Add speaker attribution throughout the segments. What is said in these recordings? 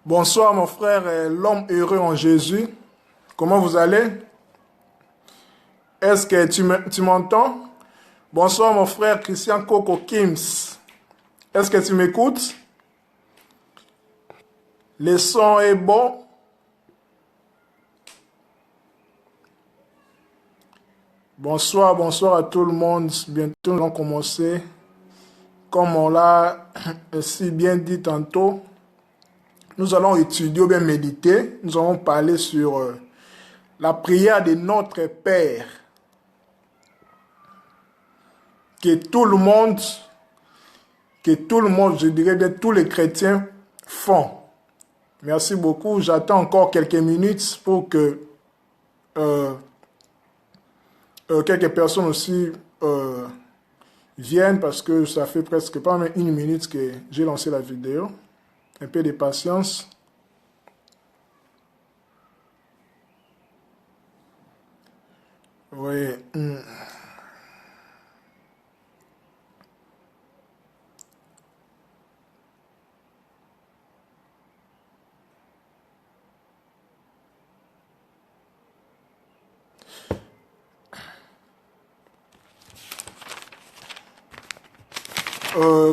Speaker 1: Bonsoir mon frère, l'homme heureux en Jésus. Comment vous allez? Est-ce que tu m'entends? Bonsoir mon frère Christian Coco Kims. Est-ce que tu m'écoutes? Le son est bon. Bonsoir, bonsoir à tout le monde. Bientôt nous allons commencer. Comme on l'a si bien dit tantôt, nous allons étudier ou bien méditer. Nous allons parler sur la prière de notre Père. Que tout le monde, je dirais bien tous les chrétiens font. Merci beaucoup. J'attends encore quelques minutes pour que quelques personnes aussi viennent parce que ça fait presque pas même une minute que j'ai lancé la vidéo. Un peu de patience. Oui.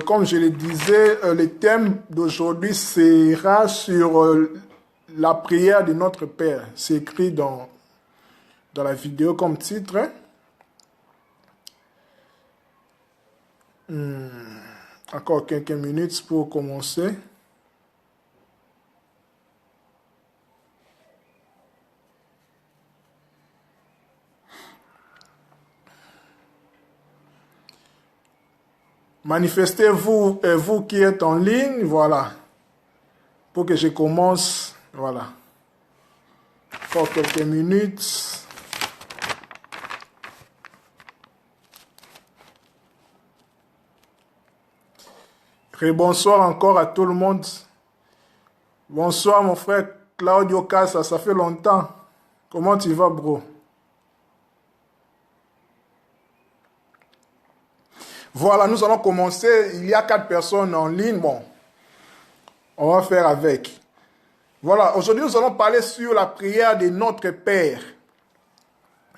Speaker 1: Comme je le disais, le thème d'aujourd'hui sera sur la prière de notre Père. C'est écrit dans la vidéo comme titre. Encore quelques minutes pour commencer. Manifestez-vous, vous qui êtes en ligne, voilà, pour que je commence, voilà. Encore quelques minutes. Et bonsoir encore à tout le monde. Bonsoir mon frère Claudio Casa, ça fait longtemps. Comment tu vas, bro? Voilà, nous allons commencer. Il y a 4 personnes en ligne. Bon, on va faire avec. Voilà, aujourd'hui nous allons parler sur la prière de notre Père.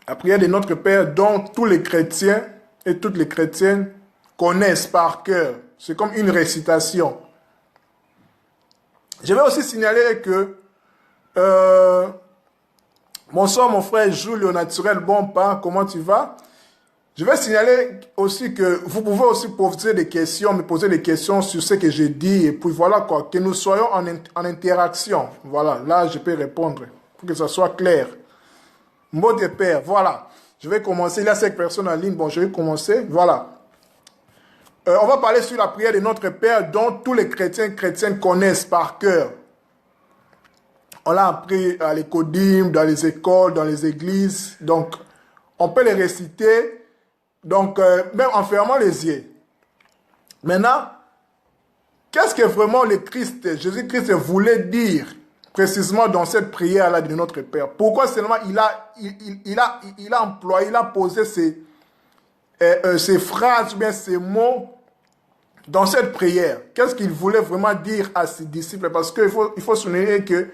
Speaker 1: La prière de notre Père dont tous les chrétiens et toutes les chrétiennes connaissent par cœur. C'est comme une récitation. Je vais aussi signaler que bonsoir mon frère Julio Naturel Bompa, comment tu vas? Je vais signaler aussi que vous pouvez aussi poser des questions, me poser des questions sur ce que j'ai dit. Et puis voilà quoi, que nous soyons en interaction. Voilà, là je peux répondre pour que ça soit clair. Mot de Père, voilà. Je vais commencer, il y a 5 personnes en ligne. Bon, je vais commencer, voilà. On va parler sur la prière de notre Père dont tous les chrétiennes connaissent par cœur. On l'a appris à l'écodime, dans les écoles, dans les églises. Donc, on peut les réciter. Donc, même en fermant les yeux. Maintenant, qu'est-ce que vraiment le Christ, Jésus-Christ voulait dire précisément dans cette prière-là de notre Père? Pourquoi seulement il a employé, il a posé ces phrases ou bien ces mots dans cette prière? Qu'est-ce qu'il voulait vraiment dire à ses disciples? Parce qu'il faut souligner que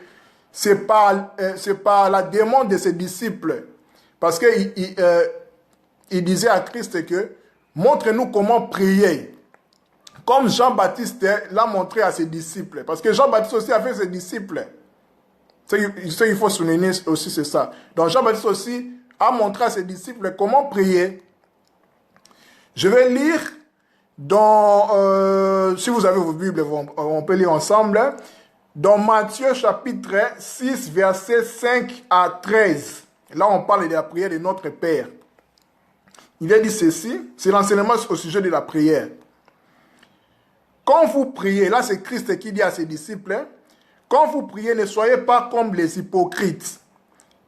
Speaker 1: ce n'est pas la demande de ses disciples. Parce que il disait à Christ que montre-nous comment prier. Comme Jean-Baptiste l'a montré à ses disciples. Parce que Jean-Baptiste aussi avait ses disciples. Ce qu'il faut souligner aussi, c'est ça. Donc Jean-Baptiste aussi a montré à ses disciples comment prier. Je vais lire dans, si vous avez vos Bibles, on peut lire ensemble. Dans Matthieu chapitre 6, versets 5 à 13. Là, on parle de la prière de notre Père. Il a dit ceci, c'est l'enseignement au sujet de la prière. Quand vous priez, là c'est Christ qui dit à ses disciples, quand vous priez, ne soyez pas comme les hypocrites.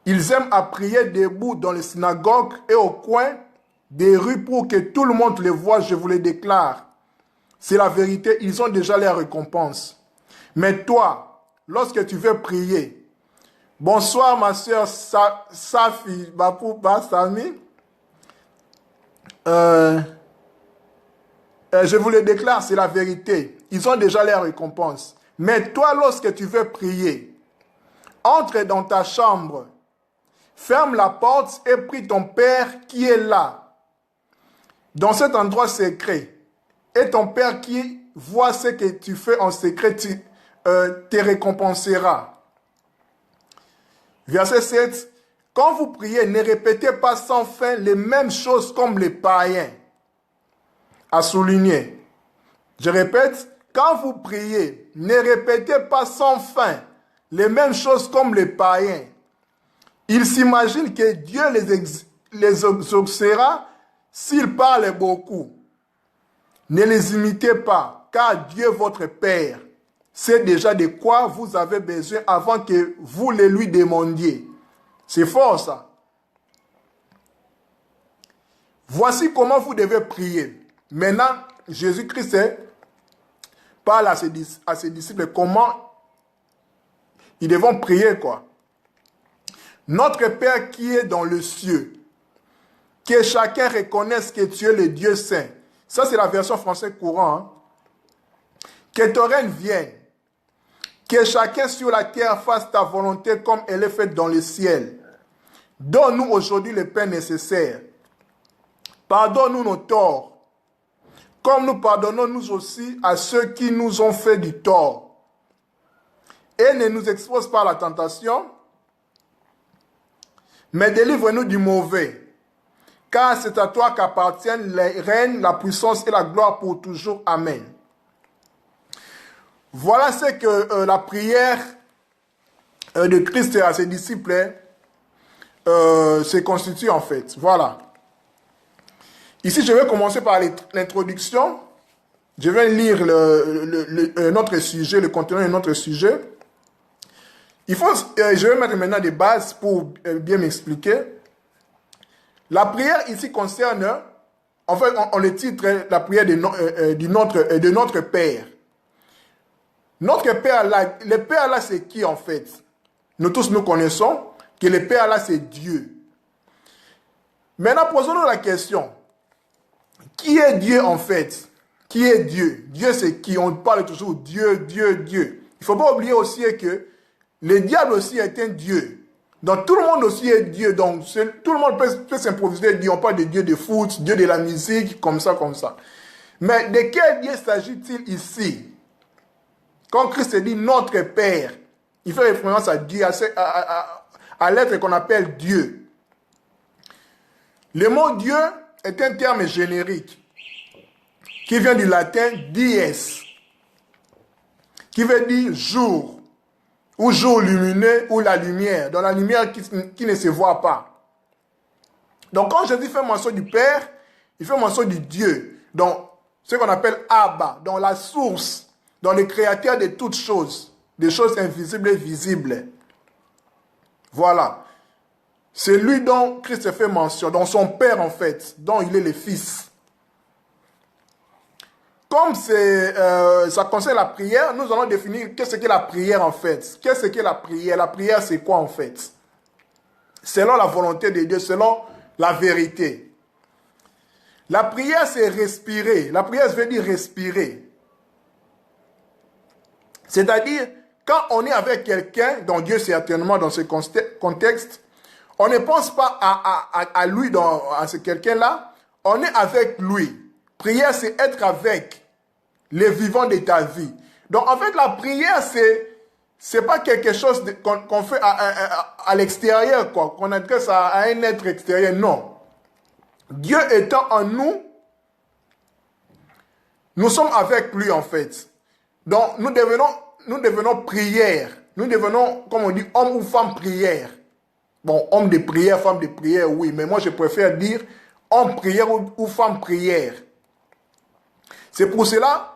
Speaker 1: Ils aiment à prier debout dans les synagogues et au coin des rues pour que tout le monde les voie, je vous le déclare. C'est la vérité, ils ont déjà leur récompense. Mais toi, lorsque tu veux prier, bonsoir ma soeur Safi Bapou Bassami, je vous le déclare, c'est la vérité. Ils ont déjà leur récompense. Mais toi, lorsque tu veux prier, entre dans ta chambre, ferme la porte et prie ton Père qui est là, dans cet endroit secret. Et ton Père qui voit ce que tu fais en secret, te récompensera. Verset 7. Quand vous priez, ne répétez pas sans fin les mêmes choses comme les païens. À souligner. Je répète, quand vous priez, ne répétez pas sans fin les mêmes choses comme les païens. Ils s'imaginent que Dieu les exaucera s'ils parlent beaucoup. Ne les imitez pas, car Dieu, votre Père, sait déjà de quoi vous avez besoin avant que vous le lui demandiez. C'est fort ça. Voici comment vous devez prier. Maintenant, Jésus-Christ parle à ses disciples comment ils devront prier, quoi. Notre Père qui est dans le ciel, que chacun reconnaisse que tu es le Dieu saint. Ça, c'est la version française courante. Hein? Que ton règne vienne. Que chacun sur la terre fasse ta volonté comme elle est faite dans le ciel. Donne-nous aujourd'hui le pain nécessaire. Pardonne-nous nos torts, comme nous pardonnons nous aussi à ceux qui nous ont fait du tort. Et ne nous expose pas à la tentation, mais délivre-nous du mauvais. Car c'est à toi qu'appartiennent les règnes, la puissance et la gloire pour toujours. Amen. Voilà ce que la prière de Christ à ses disciples se constitue en fait. Voilà. Ici, je vais commencer par l'introduction. Je vais lire notre sujet, le contenu de notre sujet. Je vais mettre maintenant des bases pour bien m'expliquer. La prière ici concerne, en fait, on le titre, la prière de notre Père. Notre Père là, le Père là, c'est qui en fait? Nous tous nous connaissons que le Père là, c'est Dieu. Maintenant, posons-nous la question. Qui est Dieu en fait? Qui est Dieu? Dieu c'est qui? On parle toujours Dieu, Dieu, Dieu. Il ne faut pas oublier aussi que le diable aussi est un Dieu. Donc tout le monde aussi est Dieu. Donc tout le monde peut s'improviser Dieu. On parle de Dieu de foot, Dieu de la musique, comme ça, comme ça. Mais de quel Dieu s'agit-il ici? Quand Christ dit notre Père, il fait référence à Dieu, à l'être qu'on appelle Dieu. Le mot Dieu est un terme générique qui vient du latin dies, qui veut dire jour, ou jour lumineux, ou la lumière, dans la lumière qui ne se voit pas. Donc quand Jésus fait mention du Père, il fait mention du Dieu, donc ce qu'on appelle Abba, dans la source, dans le créateur de toutes choses, des choses invisibles et visibles. Voilà. C'est lui dont Christ fait mention, dont son Père en fait, dont il est le Fils. Comme ça concerne la prière, nous allons définir qu'est-ce qu'est la prière en fait. Qu'est-ce qu'est la prière? La prière c'est quoi en fait? Selon la volonté de Dieu, selon la vérité. La prière c'est respirer. La prière veut dire respirer. C'est-à-dire, quand on est avec quelqu'un, dont Dieu certainement dans ce contexte, on ne pense pas à lui, à ce quelqu'un-là, on est avec lui. Prière, c'est être avec les vivants de ta vie. Donc, en fait, la prière, c'est pas quelque chose qu'on fait à l'extérieur, quoi, qu'on adresse à un être extérieur, non. Dieu étant en nous, nous sommes avec lui, en fait. Donc, nous devenons prière. Nous devenons, comme on dit, homme ou femme prière. Bon, homme de prière, femme de prière, oui. Mais moi, je préfère dire homme prière ou femme prière. C'est pour cela,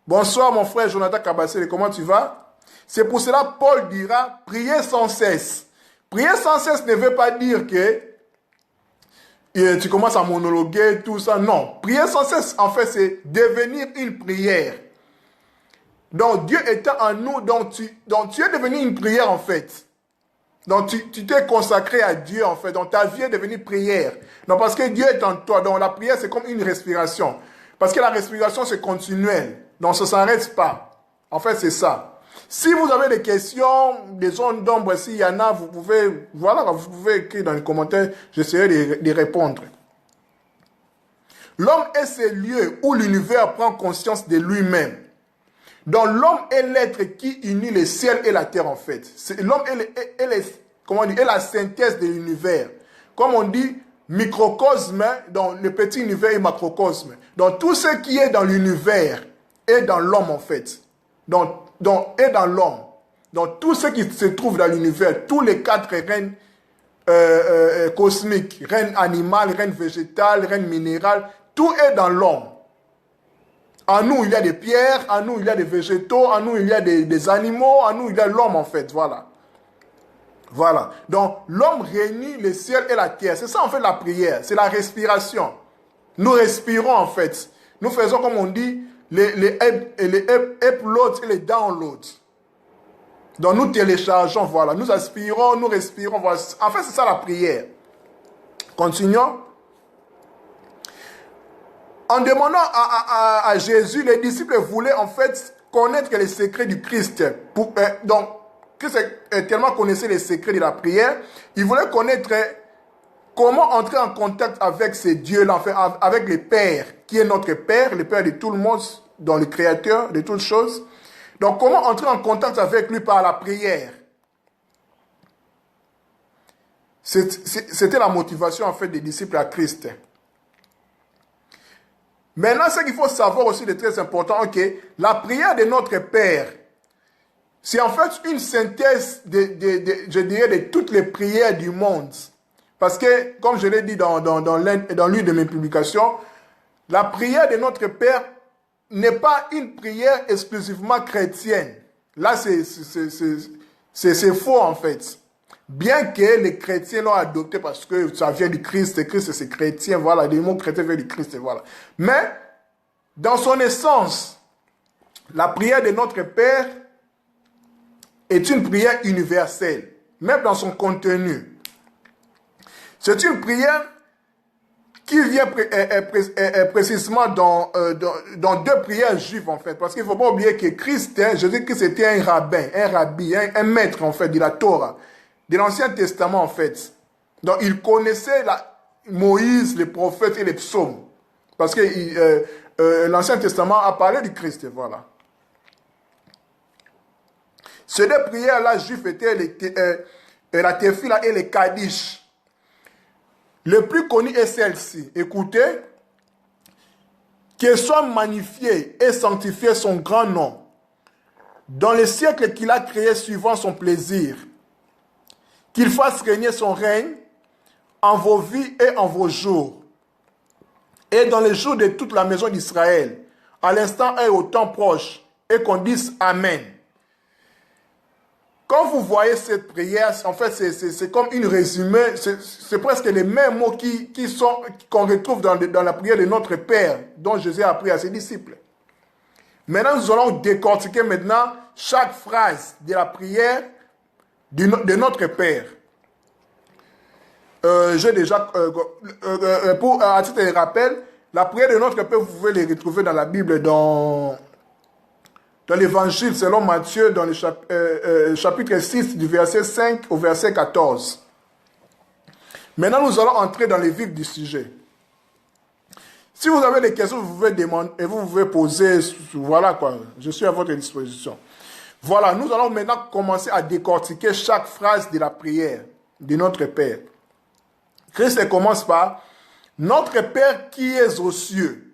Speaker 1: bonsoir mon frère Jonathan Kabassele, comment tu vas? C'est pour cela, Paul dira, prier sans cesse. Prier sans cesse ne veut pas dire que tu commences à monologuer, tout ça. Non, prier sans cesse, en fait, c'est devenir une prière. Donc, Dieu étant en nous, donc tu es devenu une prière, en fait. Donc, tu t'es consacré à Dieu, en fait. Donc, ta vie est devenue prière. Donc, parce que Dieu est en toi. Donc, la prière, c'est comme une respiration. Parce que la respiration, c'est continuel. Donc, ça ne s'arrête pas. En fait, c'est ça. Si vous avez des questions, des zones d'ombre, s'il y en a, vous pouvez, voilà, vous pouvez écrire dans les commentaires, j'essaierai de répondre. L'homme est ce lieu où l'univers prend conscience de lui-même. Donc l'homme est l'être qui unit le ciel et la terre en fait. L'homme est la synthèse de l'univers. Comme on dit, microcosme, donc le petit univers est macrocosme. Donc tout ce qui est dans l'univers est dans l'homme en fait. Donc est dans l'homme. Donc tout ce qui se trouve dans l'univers, tous les quatre règnes cosmiques, règne animal, règne végétal, règne minéral, tout est dans l'homme. En nous, il y a des pierres, en nous, il y a des végétaux, en nous, il y a des animaux, en nous, il y a l'homme, en fait. Voilà. Voilà. Donc, l'homme réunit le ciel et la terre. C'est ça, en fait, la prière. C'est la respiration. Nous respirons, en fait. Nous faisons, comme on dit, les uploads et les downloads. Donc, nous téléchargeons, voilà. Nous aspirons, nous respirons, voilà. En fait, c'est ça, la prière. Continuons. En demandant à Jésus, les disciples voulaient en fait connaître les secrets du Christ. Donc, Christ tellement connaissait les secrets de la prière, il voulait connaître comment entrer en contact avec ces dieux-là, en fait, avec le Père, qui est notre Père, le Père de tout le monde, dans le Créateur de toutes choses. Donc, comment entrer en contact avec lui par la prière? C'était la motivation en fait des disciples à Christ. Maintenant, ce qu'il faut savoir aussi de très important, ok, la prière de notre Père, c'est en fait une synthèse je dirais, de toutes les prières du monde. Parce que, comme je l'ai dit dans l'une de mes publications, la prière de notre Père n'est pas une prière exclusivement chrétienne. Là, c'est faux en fait. Bien que les chrétiens l'ont adopté parce que ça vient du Christ, Christ c'est chrétien, voilà, les mots chrétiens viennent du Christ, voilà. Mais, dans son essence, la prière de notre Père est une prière universelle, même dans son contenu. C'est une prière qui vient précisément dans deux prières juives en fait, parce qu'il ne faut pas oublier que Christ, Jésus-Christ était un rabbin, un rabbi, un maître en fait de la Torah, de l'Ancien Testament en fait. Donc il connaissait Moïse, les prophètes et les psaumes, parce que l'Ancien Testament a parlé du Christ, voilà. Ces deux prières-là juives étaient la Tefila et les Kaddish. Le plus connu est celle-ci. Écoutez. Que soit magnifié et sanctifié son grand nom, dans les siècles qu'il a créés suivant son plaisir. Qu'il fasse régner son règne en vos vies et en vos jours. Et dans les jours de toute la maison d'Israël, à l'instant et au temps proche, et qu'on dise Amen. Quand vous voyez cette prière, en fait, c'est comme une résumé, c'est presque les mêmes mots qu'on retrouve dans la prière de notre Père, dont Jésus a appris à ses disciples. Maintenant, nous allons décortiquer maintenant chaque phrase de la prière de notre Père. J'ai déjà, à titre de rappel, la prière de notre Père, vous pouvez les retrouver dans la Bible, dans l'évangile selon Matthieu, dans le chapitre 6, du verset 5 au verset 14. Maintenant, nous allons entrer dans le vif du sujet. Si vous avez des questions, vous pouvez demander et vous pouvez poser. Voilà quoi, je suis à votre disposition. Voilà, nous allons maintenant commencer à décortiquer chaque phrase de la prière de notre Père. Christ commence par « Notre Père qui es aux cieux ».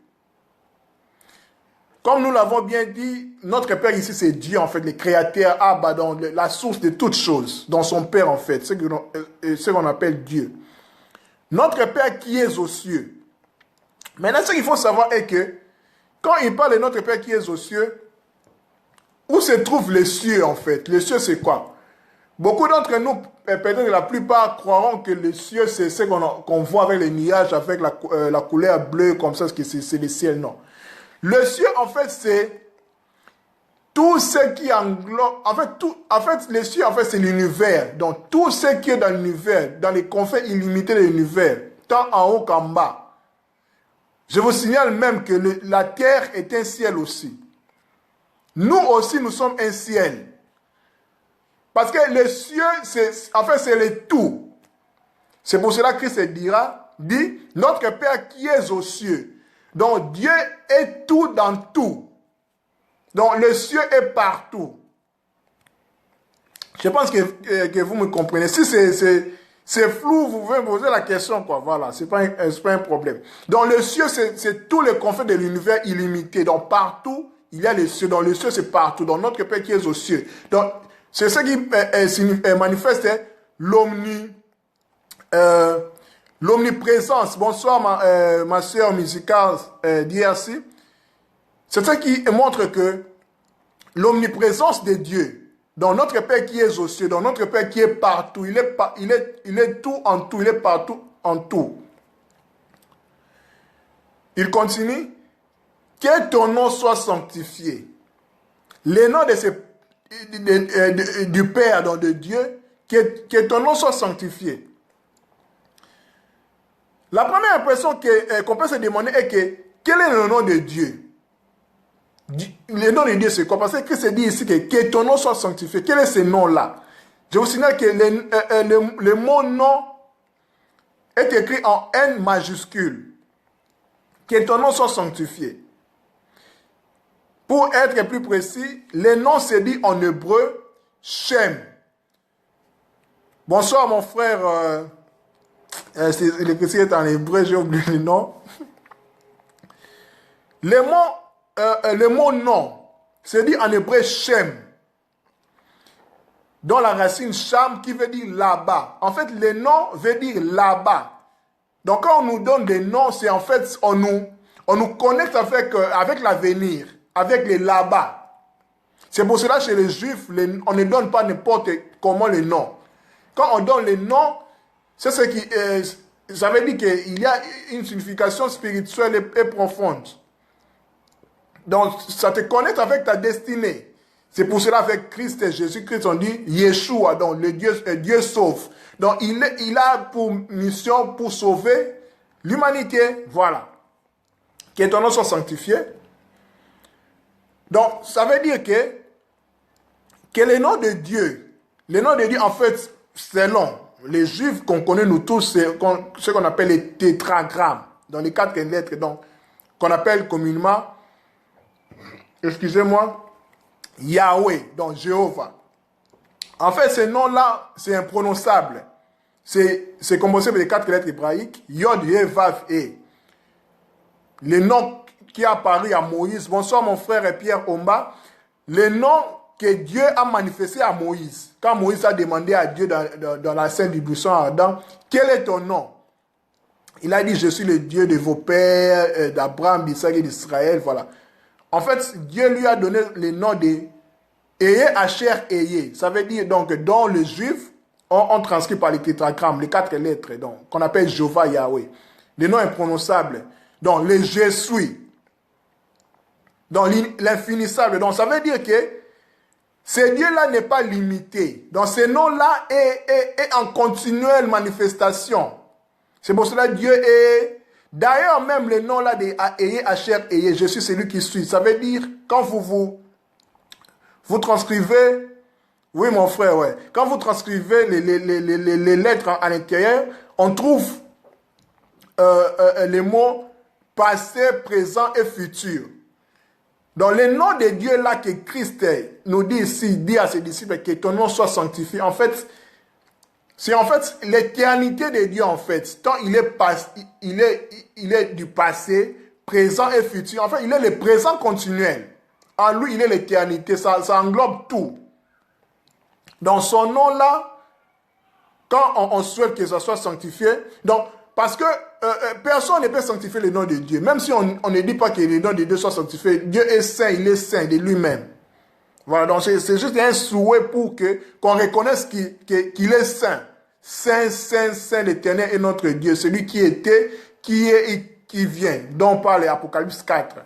Speaker 1: Comme nous l'avons bien dit, notre Père ici, c'est Dieu, en fait, le Créateur, Abba, donc la source de toutes choses, dans son Père, en fait, ce qu'on appelle Dieu. Notre Père qui est aux cieux. Maintenant, ce qu'il faut savoir est que, quand il parle de notre Père qui est aux cieux, où se trouvent les cieux, en fait? Les cieux, c'est quoi? Beaucoup d'entre nous, peut-être la plupart, croiront que les cieux, c'est ce qu'on voit avec les nuages, avec la couleur bleue, comme ça, c'est le ciel, non. Le ciel, en fait, c'est tout ce qui englobe... En fait, le ciel, en fait, c'est l'univers. Donc, tout ce qui est dans l'univers, dans les confins illimités de l'univers, tant en haut qu'en bas. Je vous signale même que la terre est un ciel aussi. Nous aussi, nous sommes un ciel. Parce que les cieux, c'est le tout. C'est pour cela que Christ dit, notre Père qui est aux cieux. Donc Dieu est tout dans tout. Donc le cieux est partout. Je pense que vous me comprenez. Si c'est flou, vous pouvez me poser la question, quoi. Voilà, c'est pas un problème. Donc le cieux, c'est tous les confins de l'univers illimité. Donc partout, il y a les cieux. Donc le cieux, c'est partout. Donc notre Père qui est aux cieux. Donc c'est ce qui manifeste l'omniprésence. Bonsoir ma soeur musicale d'IRC. C'est ce qui montre que l'omniprésence de Dieu, dans notre Père qui est aux cieux, dans notre Père qui est partout, il est tout en tout, il est partout en tout. Il continue, que ton nom soit sanctifié. Le nom du Père, donc de Dieu, que ton nom soit sanctifié. La première impression qu'on peut se demander est que, quel est le nom de Dieu? Le nom de Dieu, c'est quoi? Parce que Christ dit ici que ton nom soit sanctifié. Quel est ce nom-là? Je vous signale que le mot nom est écrit en N majuscule. Que ton nom soit sanctifié. Pour être plus précis, le nom se dit en hébreu Shem. Bonsoir mon frère. L'écriture est en hébreu, j'ai oublié le nom. Le mot nom, c'est dit en hébreu Shem, dont la racine Sham qui veut dire là-bas. En fait, le nom veut dire là-bas. Donc, quand on nous donne des noms, c'est en fait, on nous connecte avec l'avenir, avec les là-bas. C'est pour cela, chez les Juifs, on ne donne pas n'importe comment les noms. Quand on donne les noms, c'est ce qui, ça veut dire qu'il y a une signification spirituelle et profonde. Donc, ça te connecte avec ta destinée. C'est pour cela, avec Christ et Jésus-Christ, on dit Yeshua, donc le Dieu sauve. Donc, il a pour mission, pour sauver l'humanité. Voilà. Que ton nom soit sanctifié. Donc, ça veut dire que le nom de Dieu, en fait, c'est long. Les Juifs qu'on connaît, nous tous, c'est ce qu'on appelle les tétragrammes, dans les 4 lettres, donc, qu'on appelle communément, excusez-moi, Yahweh, donc Jéhovah. En fait, ce nom-là, c'est imprononçable. C'est composé par les 4 lettres hébraïques, Yod, Yé, Vav, E. Le nom qui a apparu à Moïse, bonsoir mon frère Pierre Omba, le nom que Dieu a manifesté à Moïse. Quand Moïse a demandé à Dieu dans la scène du buisson ardent, quel est ton nom? Il a dit, je suis le Dieu de vos pères, d'Abraham, d'Isaac et d'Israël, voilà. En fait, Dieu lui a donné le nom de Eye, Asher, Eye. Ça veut dire donc dans le juif, on transcrit par les tétragrammes, les 4 lettres, donc qu'on appelle Jéhovah Yahweh. Le nom imprononçable. Donc le je suis. Donc l'infinissable. Donc ça veut dire que ce Dieu-là n'est pas limité. Donc ce nom-là est en continuelle manifestation. C'est pour cela que Dieu est... D'ailleurs, même le nom là de Eye, Asher, Eye, je suis celui qui suis. Ça veut dire, quand vous transcrivez, oui mon frère, ouais. Quand vous transcrivez les lettres à l'intérieur, on trouve les mots passé, présent et futur. Dans le nom de Dieu là que Christ nous dit ici, dit à ses disciples que ton nom soit sanctifié. En fait, c'est en fait l'éternité de Dieu en fait. Tant il est du passé, présent et futur. En fait, il est le présent continuel. En lui, il est l'éternité. Ça englobe tout. Dans son nom là, quand on souhaite que ça soit sanctifié, donc parce que personne ne peut sanctifier le nom de Dieu. Même si on ne dit pas que le nom de Dieu soit sanctifié, Dieu est saint, il est saint de lui-même. Voilà, donc c'est juste un souhait pour qu'on reconnaisse qu'il est saint. Saint, saint, saint, l'Éternel est notre Dieu, celui qui était, qui est et qui vient, dont parle l'Apocalypse 4.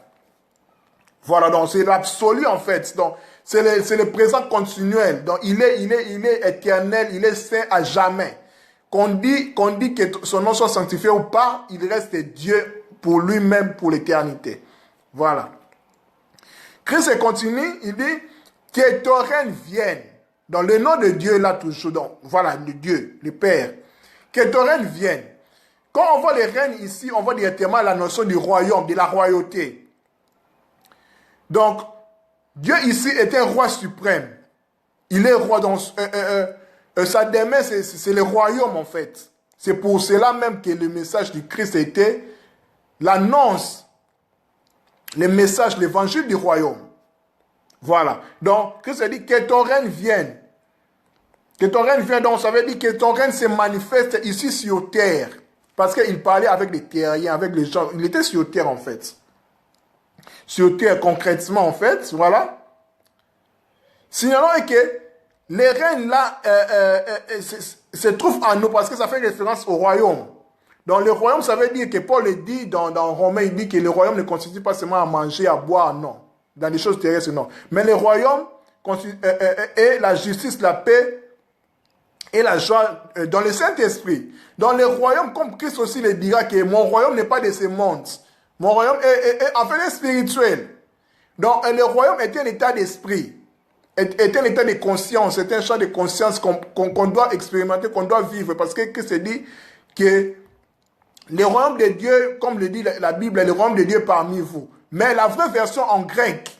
Speaker 1: Voilà, donc c'est l'absolu en fait. Donc c'est le présent continuel. Donc il est éternel, il est saint à jamais. Qu'on dit que son nom soit sanctifié ou pas, il reste Dieu pour lui-même pour l'éternité. Voilà. Christ continue, il dit que ton règne vienne. Dans le nom de Dieu, là toujours, donc, voilà, le Dieu, le Père. Que ton règne vienne. Quand on voit les règnes ici, on voit directement la notion du royaume, de la royauté. Donc, Dieu ici est un roi suprême. Il est roi dans sa demeure, c'est le royaume en fait. C'est pour cela même que le message du Christ était l'annonce, le message, l'évangile du royaume. Voilà. Donc, Christ a dit que ton règne vienne. Que ton règne vienne, donc ça veut dire que ton règne se manifeste ici sur terre. Parce qu'il parlait avec les terriens, avec les gens. Il était sur terre en fait. Sur terre concrètement en fait, voilà. Signalons que les règnes là se trouvent en nous parce que ça fait référence au royaume. Dans le royaume, ça veut dire que Paul le dit dans Romains, il dit que le royaume ne consiste pas seulement à manger, à boire, non. Dans les choses terrestres, non. Mais le royaume est la justice, la paix et la joie dans le Saint-Esprit. Dans le royaume, comme Christ aussi le dira, que mon royaume n'est pas de ce monde. Mon royaume est en fait spirituel. Donc le royaume est un état d'esprit, est un état de conscience, est un champ de conscience qu'on doit expérimenter, qu'on doit vivre. Parce que Christ dit que le royaume de Dieu, comme le dit la Bible, est le royaume de Dieu parmi vous. Mais la vraie version en grec,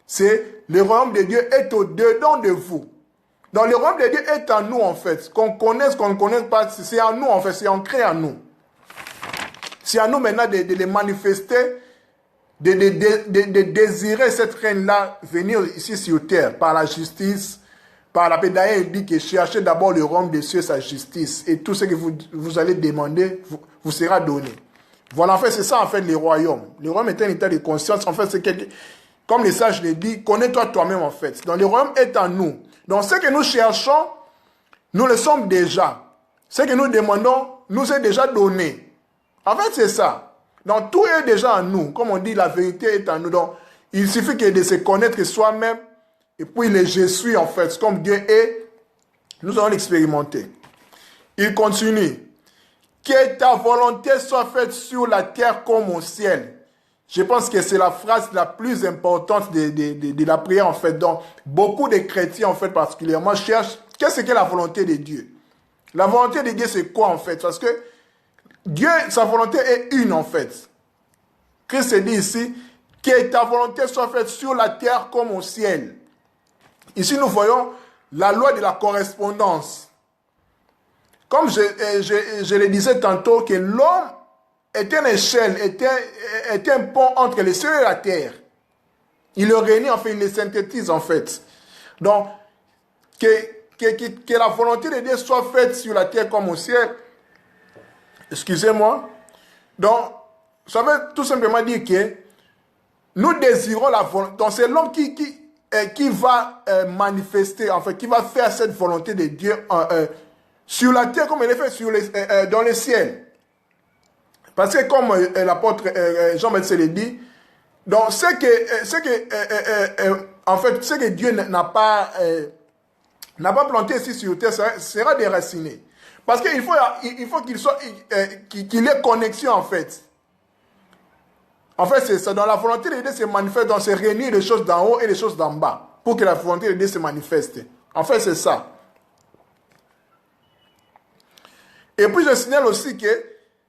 Speaker 1: c'est le royaume de Dieu est au-dedans de vous. Donc le royaume de Dieu est en nous en fait. Qu'on connaisse, qu'on ne connaisse pas, c'est en nous en fait, c'est ancré en nous. C'est à nous maintenant de les manifester, de désirer cette reine-là venir ici sur terre par la justice, par la paix. D'ailleurs, il dit que cherchez d'abord le royaume des cieux, sa justice. Et tout ce que vous allez demander vous sera donné. Voilà, en fait, c'est ça en fait le royaume. Le royaume est un état de conscience. En fait, c'est comme les sages le disent, connais-toi toi-même en fait. Donc le royaume est en nous. Donc ce que nous cherchons, nous le sommes déjà. Ce que nous demandons nous est déjà donné. En fait, c'est ça. Donc tout est déjà en nous. Comme on dit, la vérité est en nous. Donc il suffit que de se connaître soi-même et puis le je suis en fait. Comme Dieu est, nous allons l'expérimenter. Il continue. Que ta volonté soit faite sur la terre comme au ciel. Je pense que c'est la phrase la plus importante de la prière en fait. Donc, beaucoup de chrétiens en fait particulièrement cherchent qu'est-ce que la volonté de Dieu. La volonté de Dieu c'est quoi en fait? Parce que Dieu, sa volonté est une en fait. Christ dit ici que ta volonté soit faite sur la terre comme au ciel. Ici nous voyons la loi de la correspondance. Comme je le disais tantôt, que l'homme est une échelle, est un pont entre les cieux et la terre. Il le réunit, en fait, il le synthétise, en fait. Donc, que la volonté de Dieu soit faite sur la terre comme au ciel. Excusez-moi. Donc, ça veut tout simplement dire que nous désirons la volonté. Donc, c'est l'homme qui va manifester, en fait, qui va faire cette volonté de Dieu sur la terre comme elle est faite dans le ciel. Parce que comme l'apôtre Jean-Baptiste le dit, donc en fait, ce que Dieu n'a pas planté ici sur terre sera déraciné. Parce qu'il faut qu'il ait connexion en fait. En fait, c'est ça. Dans la volonté de Dieu se manifeste, donc c'est réunir les choses d'en haut et les choses d'en bas pour que la volonté de Dieu se manifeste. En fait, c'est ça. Et puis je signale aussi que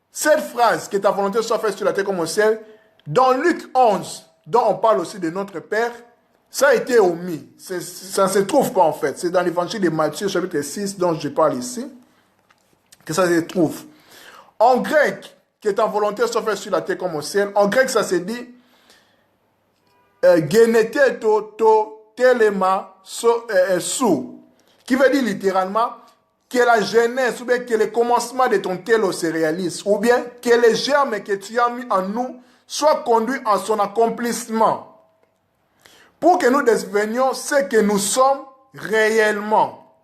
Speaker 1: cette phrase, que ta volonté soit faite sur la terre comme au ciel, dans Luc 11, dont on parle aussi de notre Père, ça a été omis. Ça ne se trouve pas en fait. C'est dans l'évangile de Matthieu, chapitre 6, dont je parle ici, que ça se trouve. En grec, que ta volonté soit faite sur la terre comme au ciel, en grec ça se dit geneteto to telema sou, qui veut dire littéralement que la jeunesse ou bien que le commencement de ton télo se réalise, ou bien que les germes que tu as mis en nous soient conduits en son accomplissement, pour que nous devenions ce que nous sommes réellement.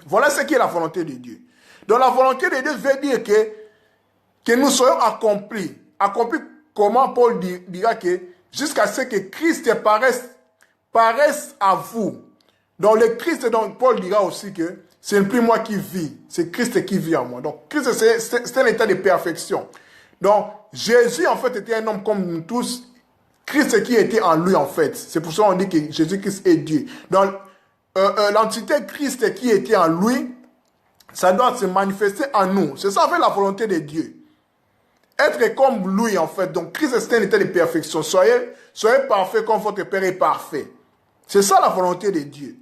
Speaker 1: Voilà ce qui est la volonté de Dieu. Donc la volonté de Dieu veut dire que nous soyons accomplis. Accomplis comment Paul dira que jusqu'à ce que Christ paraisse à vous. Donc le Christ, donc Paul dira aussi que ce n'est plus moi qui vis, c'est Christ qui vit en moi. Donc, Christ, c'est un état de perfection. Donc, Jésus, en fait, était un homme comme nous tous. Christ qui était en lui, en fait. C'est pour ça qu'on dit que Jésus-Christ est Dieu. Donc, l'entité Christ qui était en lui, ça doit se manifester en nous. C'est ça, en fait, la volonté de Dieu. Être comme lui, en fait. Donc, Christ, c'est un état de perfection. Soyez parfait comme votre Père est parfait. C'est ça, la volonté de Dieu.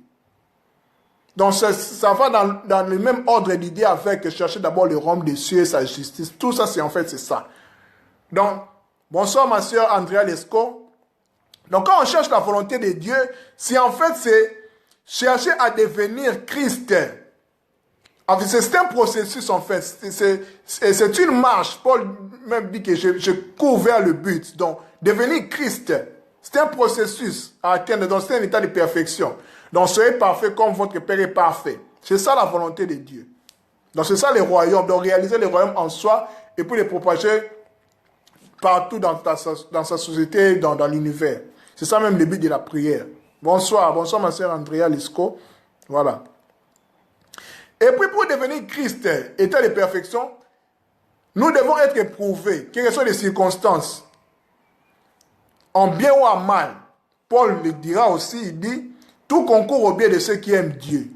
Speaker 1: Donc, ça va dans le même ordre d'idée avec chercher d'abord le royaume des cieux et sa justice. Tout ça, c'est en fait, c'est ça. Donc, bonsoir, ma soeur Andrea Lesco. Donc, quand on cherche la volonté de Dieu, c'est en fait, c'est chercher à devenir Christ. C'est un processus, en fait. C'est une marche. Paul même dit que je cours vers le but. Donc, devenir Christ, c'est un processus à atteindre. Donc, c'est un état de perfection. Donc, soyez parfait comme votre Père est parfait. C'est ça la volonté de Dieu. Donc, c'est ça le royaume. Donc, réaliser le royaume en soi et puis le propager partout dans sa société, dans l'univers. C'est ça même le but de la prière. Bonsoir ma sœur Andrea Lisco. Voilà. Et puis pour devenir Christ, état de perfection, nous devons être éprouvés, quelles que soient les circonstances, en bien ou en mal. Paul le dira aussi, il dit, tout concourt au bien de ceux qui aiment Dieu.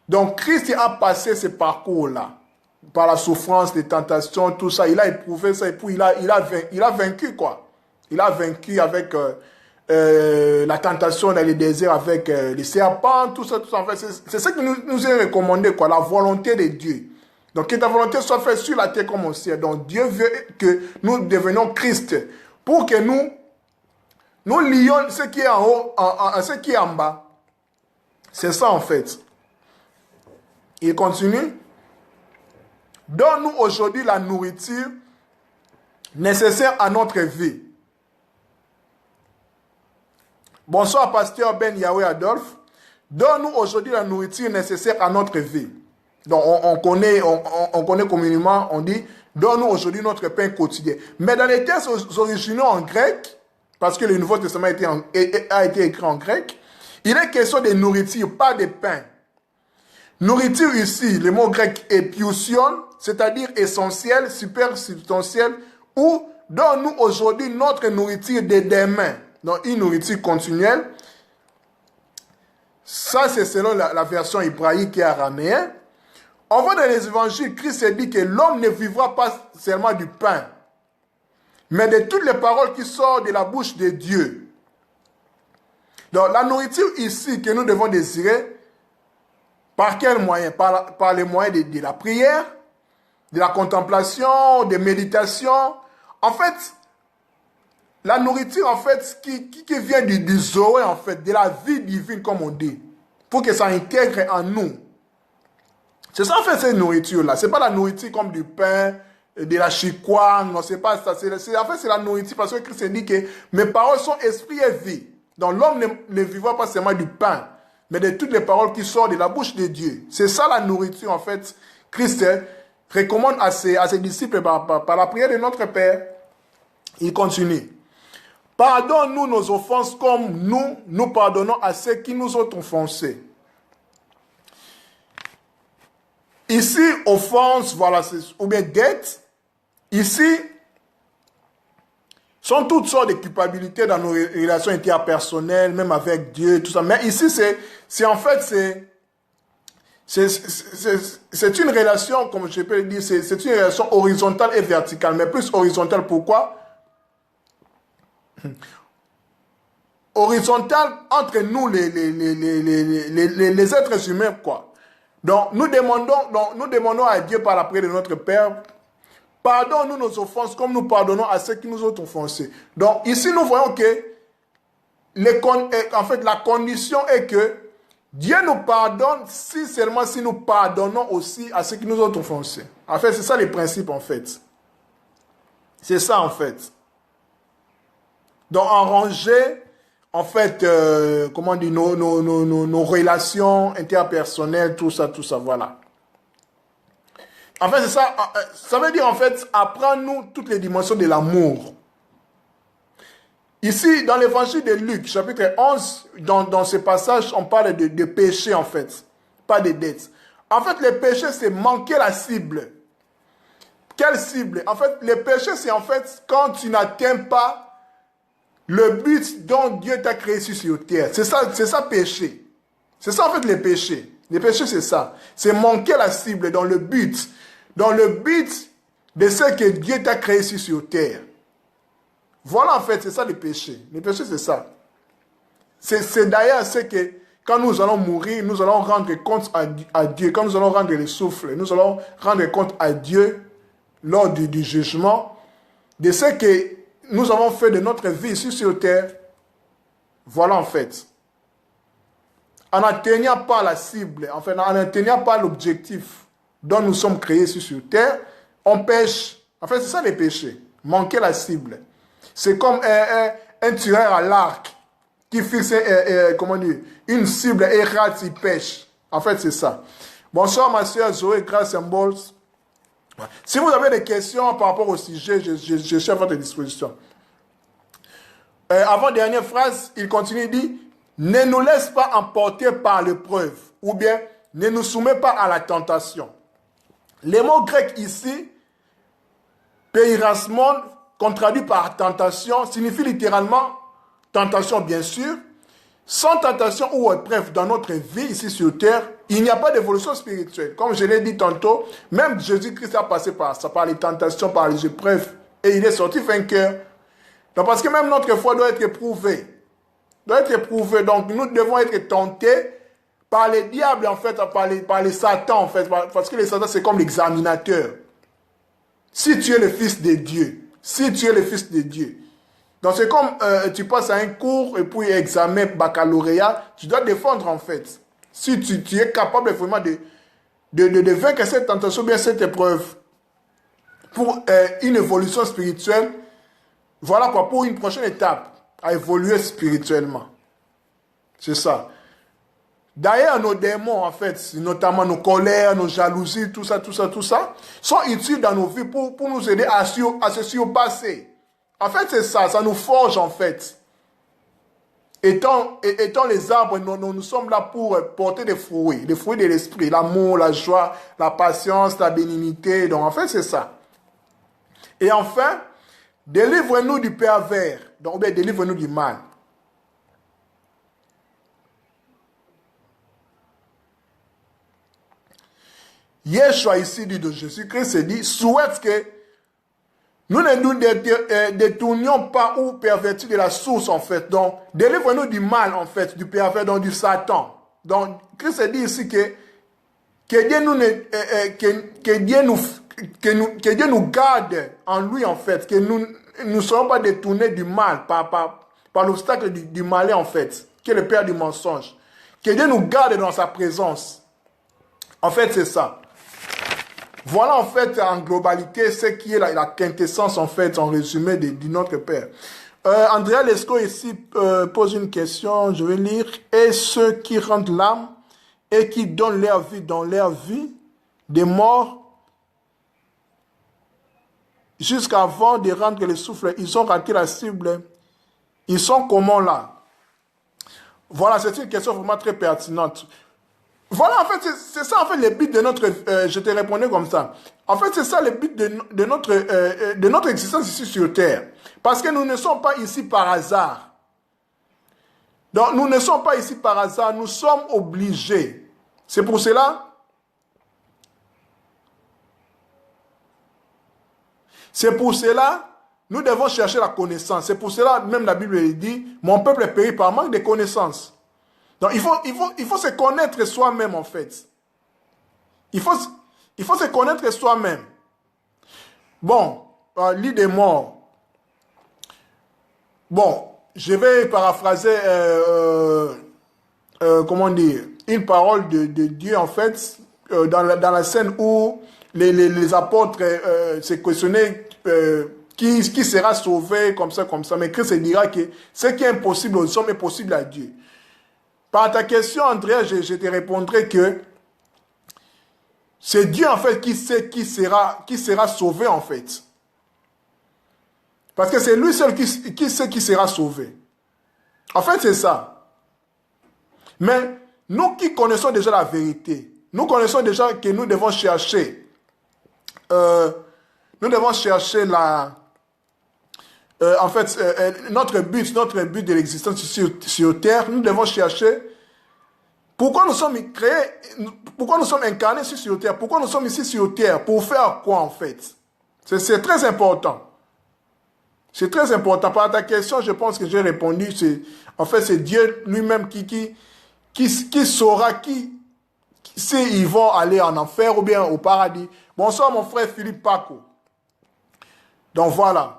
Speaker 1: Donc Christ a passé ce parcours-là, par la souffrance, les tentations, tout ça, il a éprouvé ça, et puis il a vaincu quoi. Il a vaincu avec la tentation dans les déserts, avec les serpents, tout ça, en fait. C'est ça qui nous est recommandé, quoi, la volonté de Dieu. Donc, que ta volonté soit faite sur la terre comme au ciel. Donc, Dieu veut que nous devenions Christ, pour que nous lions ce qui est en haut à ce qui est en bas. C'est ça, en fait. Il continue. Donne-nous aujourd'hui la nourriture nécessaire à notre vie. Bonsoir, pasteur Ben Yahweh Adolphe. Donne-nous aujourd'hui la nourriture nécessaire à notre vie. Donc, on connaît communément, on dit, donne-nous aujourd'hui notre pain quotidien. Mais dans les textes originaux en grec, parce que le Nouveau Testament a été écrit en grec, il est question de nourriture, pas de pain. Nourriture ici, le mot grec épiousion, c'est-à-dire essentiel, super substantiel, ou donne-nous aujourd'hui notre nourriture de demain. Donc, une nourriture continuelle. Ça, c'est selon la version hébraïque et araméenne. On voit dans les évangiles, Christ dit que l'homme ne vivra pas seulement du pain, mais de toutes les paroles qui sortent de la bouche de Dieu. Donc, la nourriture ici que nous devons désirer, par quel moyen? Par les moyens de la prière, de la contemplation, de méditation. En fait, la nourriture, en fait, qui vient du Zoé, en fait, de la vie divine, comme on dit, pour que ça intègre en nous. C'est ça, en fait, cette nourriture-là. Ce n'est pas la nourriture comme du pain, de la chicoine, non, c'est pas ça. En fait, c'est la nourriture, parce que Christ dit que mes paroles sont esprit et vie. Donc, l'homme ne vivra pas seulement du pain, mais de toutes les paroles qui sortent de la bouche de Dieu. C'est ça, la nourriture, en fait. Christ recommande à ses disciples par la prière de notre Père. Il continue. Pardonne-nous nos offenses comme nous pardonnons à ceux qui nous ont offensés. Ici, offense, voilà, ou bien dette, ici, sont toutes sortes de culpabilités dans nos relations interpersonnelles, même avec Dieu, tout ça. Mais ici, c'est en fait, c'est une relation, comme je peux le dire, c'est une relation horizontale et verticale, mais plus horizontale, pourquoi? Horizontale entre nous, les êtres humains, quoi. Donc, nous demandons à Dieu par la prière de notre Père, pardonne-nous nos offenses comme nous pardonnons à ceux qui nous ont offensés. Donc, ici, nous voyons que, en fait, la condition est que Dieu nous pardonne seulement si nous pardonnons aussi à ceux qui nous ont offensés. En fait, c'est ça le principe, en fait. C'est ça, en fait. Donc, enranger, en fait, comment dire, nos relations interpersonnelles, tout ça, voilà. En fait, c'est ça. Ça veut dire, en fait, apprendre-nous toutes les dimensions de l'amour. Ici, dans l'évangile de Luc, chapitre 11, dans ce passage, on parle de péché, en fait, pas de dette. En fait, le péché, c'est manquer la cible. Quelle cible? En fait, le péché, c'est en fait quand tu n'atteins pas le but dont Dieu t'a créé sur terre. C'est ça péché. C'est ça en fait les péchés. Les péchés c'est ça. C'est manquer la cible dans le but de ce que Dieu t'a créé sur terre. Voilà en fait, c'est ça les péchés. Les péchés c'est ça. C'est d'ailleurs ce que quand nous allons mourir, nous allons rendre compte à Dieu. Quand nous allons rendre le souffle, nous allons rendre compte à Dieu lors du jugement de ce que nous avons fait de notre vie ici sur terre. Voilà en fait. En n'atteignant pas la cible, en fait, en n'atteignant pas l'objectif dont nous sommes créés ici sur terre, on pêche. En fait, c'est ça les péchés. Manquer la cible. C'est comme un tireur à l'arc qui fixe une cible et rate, il pêche. En fait, c'est ça. Bonsoir, ma soeur Zoé, grâce Symbols. Si vous avez des questions par rapport au sujet, je suis à votre disposition. Avant-dernière phrase, il continue, il dit, ne nous laisse pas emporter par l'épreuve, ou bien ne nous soumets pas à la tentation. Les mots grecs ici, peirasmon, qu'on traduit par tentation, signifie littéralement tentation, bien sûr. Sans tentation ou épreuve dans notre vie ici sur terre, il n'y a pas d'évolution spirituelle. Comme je l'ai dit tantôt, même Jésus-Christ a passé par ça, par les tentations, par les épreuves, et il est sorti vainqueur. Donc parce que même notre foi doit être éprouvée. Doit être éprouvée. Donc nous devons être tentés par les diables, en fait, par les satans, en fait, parce que les satans, c'est comme l'examinateur. Si tu es le fils de Dieu, si tu es le fils de Dieu. Donc c'est comme tu passes à un cours et puis examen baccalauréat, tu dois défendre en fait. Si tu es capable vraiment de vaincre cette tentation, bien cette épreuve, pour une évolution spirituelle, voilà quoi, pour une prochaine étape, à évoluer spirituellement. C'est ça. D'ailleurs, nos démons, en fait, notamment nos colères, nos jalousies, tout ça, sont utiles dans nos vies pour nous aider à se surpasser. En fait, c'est ça, ça nous forge, en fait. Étant les arbres, nous sommes là pour porter des fruits de l'esprit, l'amour, la joie, la patience, la bénignité. Donc, en fait, c'est ça. Et enfin, délivre-nous du pervers. Donc, bien, délivre-nous du mal. Yeshua ici dit de Jésus-Christ, dit, souhaite que nous ne nous détournions pas ou pervertis de la source, en fait. Donc, délivre-nous du mal, en fait, du pervers, donc du Satan. Donc, Christ dit ici que Dieu nous garde en lui, en fait, que nous ne serons pas détournés du mal par l'obstacle du malin, en fait, qui est le père du mensonge. Que Dieu nous garde dans sa présence. En fait, c'est ça. Voilà en fait en globalité ce qui est la quintessence en fait, en résumé de notre Père. Andrea Lesco ici pose une question, je vais lire. Et ceux qui rendent l'âme et qui donnent leur vie dans leur vie, des morts, jusqu'avant de rendre le souffle, ils ont raté la cible. Ils sont comment là? Voilà, c'est une question vraiment très pertinente. Voilà, en fait, c'est ça, en fait, le but de notre... je te répondais comme ça. En fait, c'est ça le but de notre existence ici sur Terre. Parce que nous ne sommes pas ici par hasard. Donc, nous ne sommes pas ici par hasard, nous sommes obligés. C'est pour cela... nous devons chercher la connaissance. C'est pour cela, même la Bible dit, mon peuple périt par manque de connaissances. Donc, il faut se connaître soi-même, en fait. Il faut se connaître soi-même. Bon, lit des morts. Bon, je vais paraphraser, comment dire, une parole de Dieu, en fait, dans la scène où les apôtres se questionnaient qui sera sauvé, comme ça. Mais Christ dira que ce qui est impossible aux hommes est possible à Dieu. Par ta question, Andrea, je te répondrai que c'est Dieu, en fait, qui sait qui sera sauvé, en fait. Parce que c'est lui seul qui sait qui sera sauvé. En fait, c'est ça. Mais nous qui connaissons déjà la vérité, nous connaissons déjà que nous devons chercher notre but de l'existence sur terre, nous devons chercher pourquoi nous sommes créés, pourquoi nous sommes incarnés ici sur terre, pourquoi nous sommes ici sur terre, pour faire quoi en fait? C'est très important. C'est très important. Par ta question, je pense que j'ai répondu. En fait, c'est Dieu lui-même qui saura s'ils vont aller en enfer ou bien au paradis. Bonsoir mon frère Philippe Paco. Donc voilà.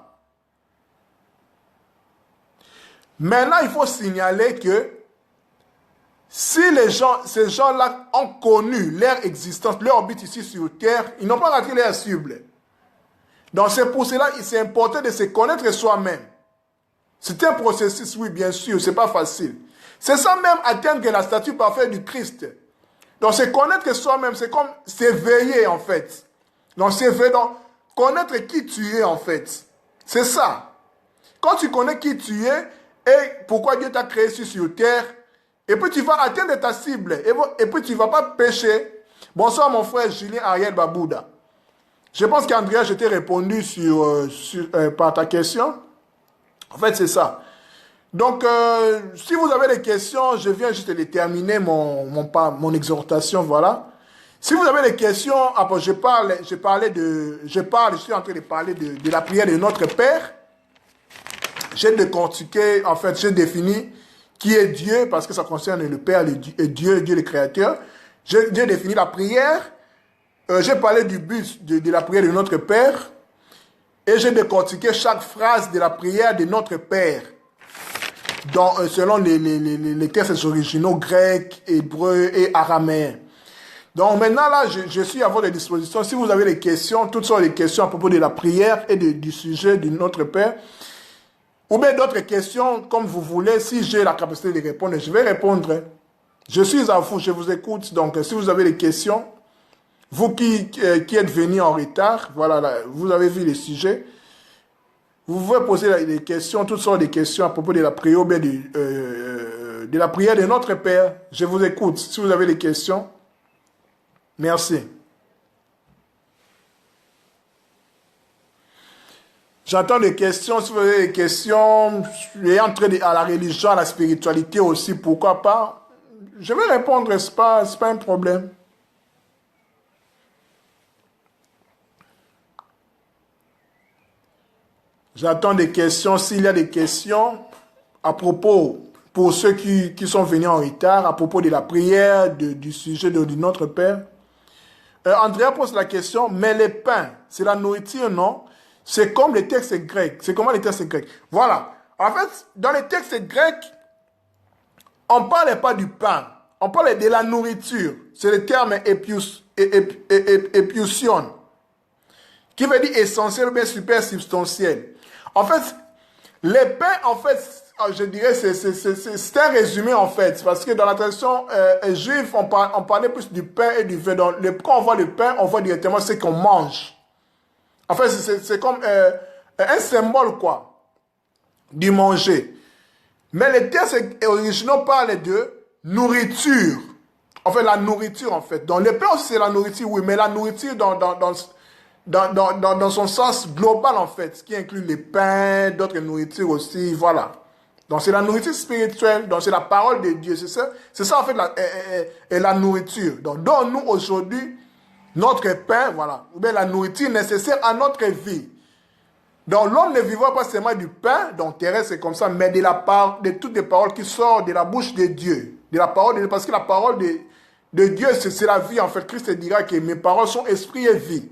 Speaker 1: Maintenant, il faut signaler que si ces gens-là ont connu leur existence, leur but ici sur terre, ils n'ont pas raté leur cible. Donc c'est pour cela qu'il c'est important de se connaître soi-même. C'est un processus, oui, bien sûr, c'est pas facile. C'est ça même atteindre la statue parfaite du Christ. Donc se connaître soi-même, c'est comme s'éveiller en fait. Donc s'éveiller, donc connaître qui tu es en fait. C'est ça. Quand tu connais qui tu es et pourquoi Dieu t'a créé sur terre, et puis tu vas atteindre ta cible, et puis tu ne vas pas pécher. Bonsoir mon frère Julien Ariel Babouda. Je pense qu'Andrea, je t'ai répondu par ta question. En fait, c'est ça. Donc, si vous avez des questions, je viens juste de terminer mon exhortation, voilà. Si vous avez des questions, je suis en train de parler de la prière de notre Père. J'ai décortiqué, en fait, j'ai défini qui est Dieu, parce que ça concerne le Père et Dieu le Créateur. J'ai défini la prière. J'ai parlé du but de la prière de notre Père. Et j'ai décortiqué chaque phrase de la prière de notre Père. Selon les textes originaux grecs, hébreux et araméens. Donc maintenant, là, je suis à votre disposition. Si vous avez des questions, toutes sortes de questions à propos de la prière et du sujet de notre Père, ou bien d'autres questions, comme vous voulez, si j'ai la capacité de répondre, je vais répondre. Je suis à vous, je vous écoute. Donc, si vous avez des questions, vous qui êtes venus en retard, voilà, là, vous avez vu les sujets. Vous pouvez poser des questions, toutes sortes de questions à propos de la prière ou bien de la prière de notre Père. Je vous écoute. Si vous avez des questions, merci. J'entends des questions. Si vous avez des questions ayant trait à la religion, à la spiritualité aussi, pourquoi pas? Je vais répondre, c'est pas un problème. J'attends des questions. S'il y a des questions à propos, pour ceux qui sont venus en retard, à propos de la prière, du sujet de notre Père. Andrea pose la question, mais les pains, c'est la nourriture, non? C'est comme les textes grecs. C'est comment les textes grecs? Voilà. En fait, dans les textes grecs, on ne parlait pas du pain. On parlait de la nourriture. C'est le terme épiusion, qui veut dire essentiel ou bien super substantiel. En fait, les pains, en fait, je dirais, c'est un résumé, en fait. Parce que dans la tradition juive, on parlait plus du pain et du vin. Donc, quand on voit le pain, on voit directement ce qu'on mange. En fait, c'est comme un symbole, quoi, du manger. Mais les textes originaux parlent de nourriture. En fait, la nourriture, en fait. Donc, le pain aussi, c'est la nourriture, oui, mais la nourriture dans son sens global, en fait, ce qui inclut les pains, d'autres nourritures aussi, voilà. Donc, c'est la nourriture spirituelle, donc c'est la parole de Dieu, c'est ça, en fait, la nourriture. Donc, donne-nous aujourd'hui notre pain, voilà, ou bien la nourriture nécessaire à notre vie. Donc, l'homme ne vivra pas seulement du pain, donc terrestre, c'est comme ça, mais de toutes les paroles qui sortent de la bouche de Dieu. De la parole de Dieu, parce que la parole de Dieu, c'est la vie, en fait. Christ dira que mes paroles sont esprit et vie.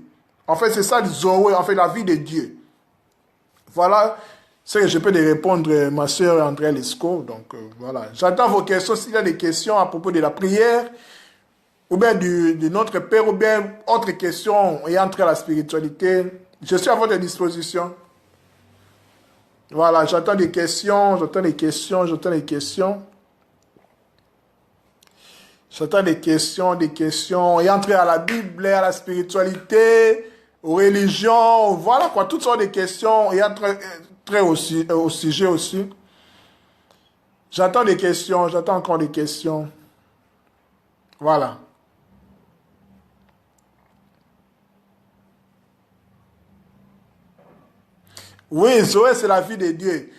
Speaker 1: En fait, c'est ça, le Zoé, en fait, la vie de Dieu. Voilà ce que je peux te répondre, ma soeur André Lescaut. Donc, voilà. J'attends vos questions. S'il y a des questions à propos de la prière, ou bien de notre Père, ou bien autres questions ayant trait à la spiritualité, je suis à votre disposition. Voilà, j'attends des questions, j'attends des questions. J'attends des questions ayant trait à la Bible, à la spiritualité, aux religions, voilà quoi, toutes sortes de questions ayant trait aussi, au sujet aussi. J'attends des questions, j'attends encore des questions. Voilà. Oui, Zoé, c'est la vie de Dieu.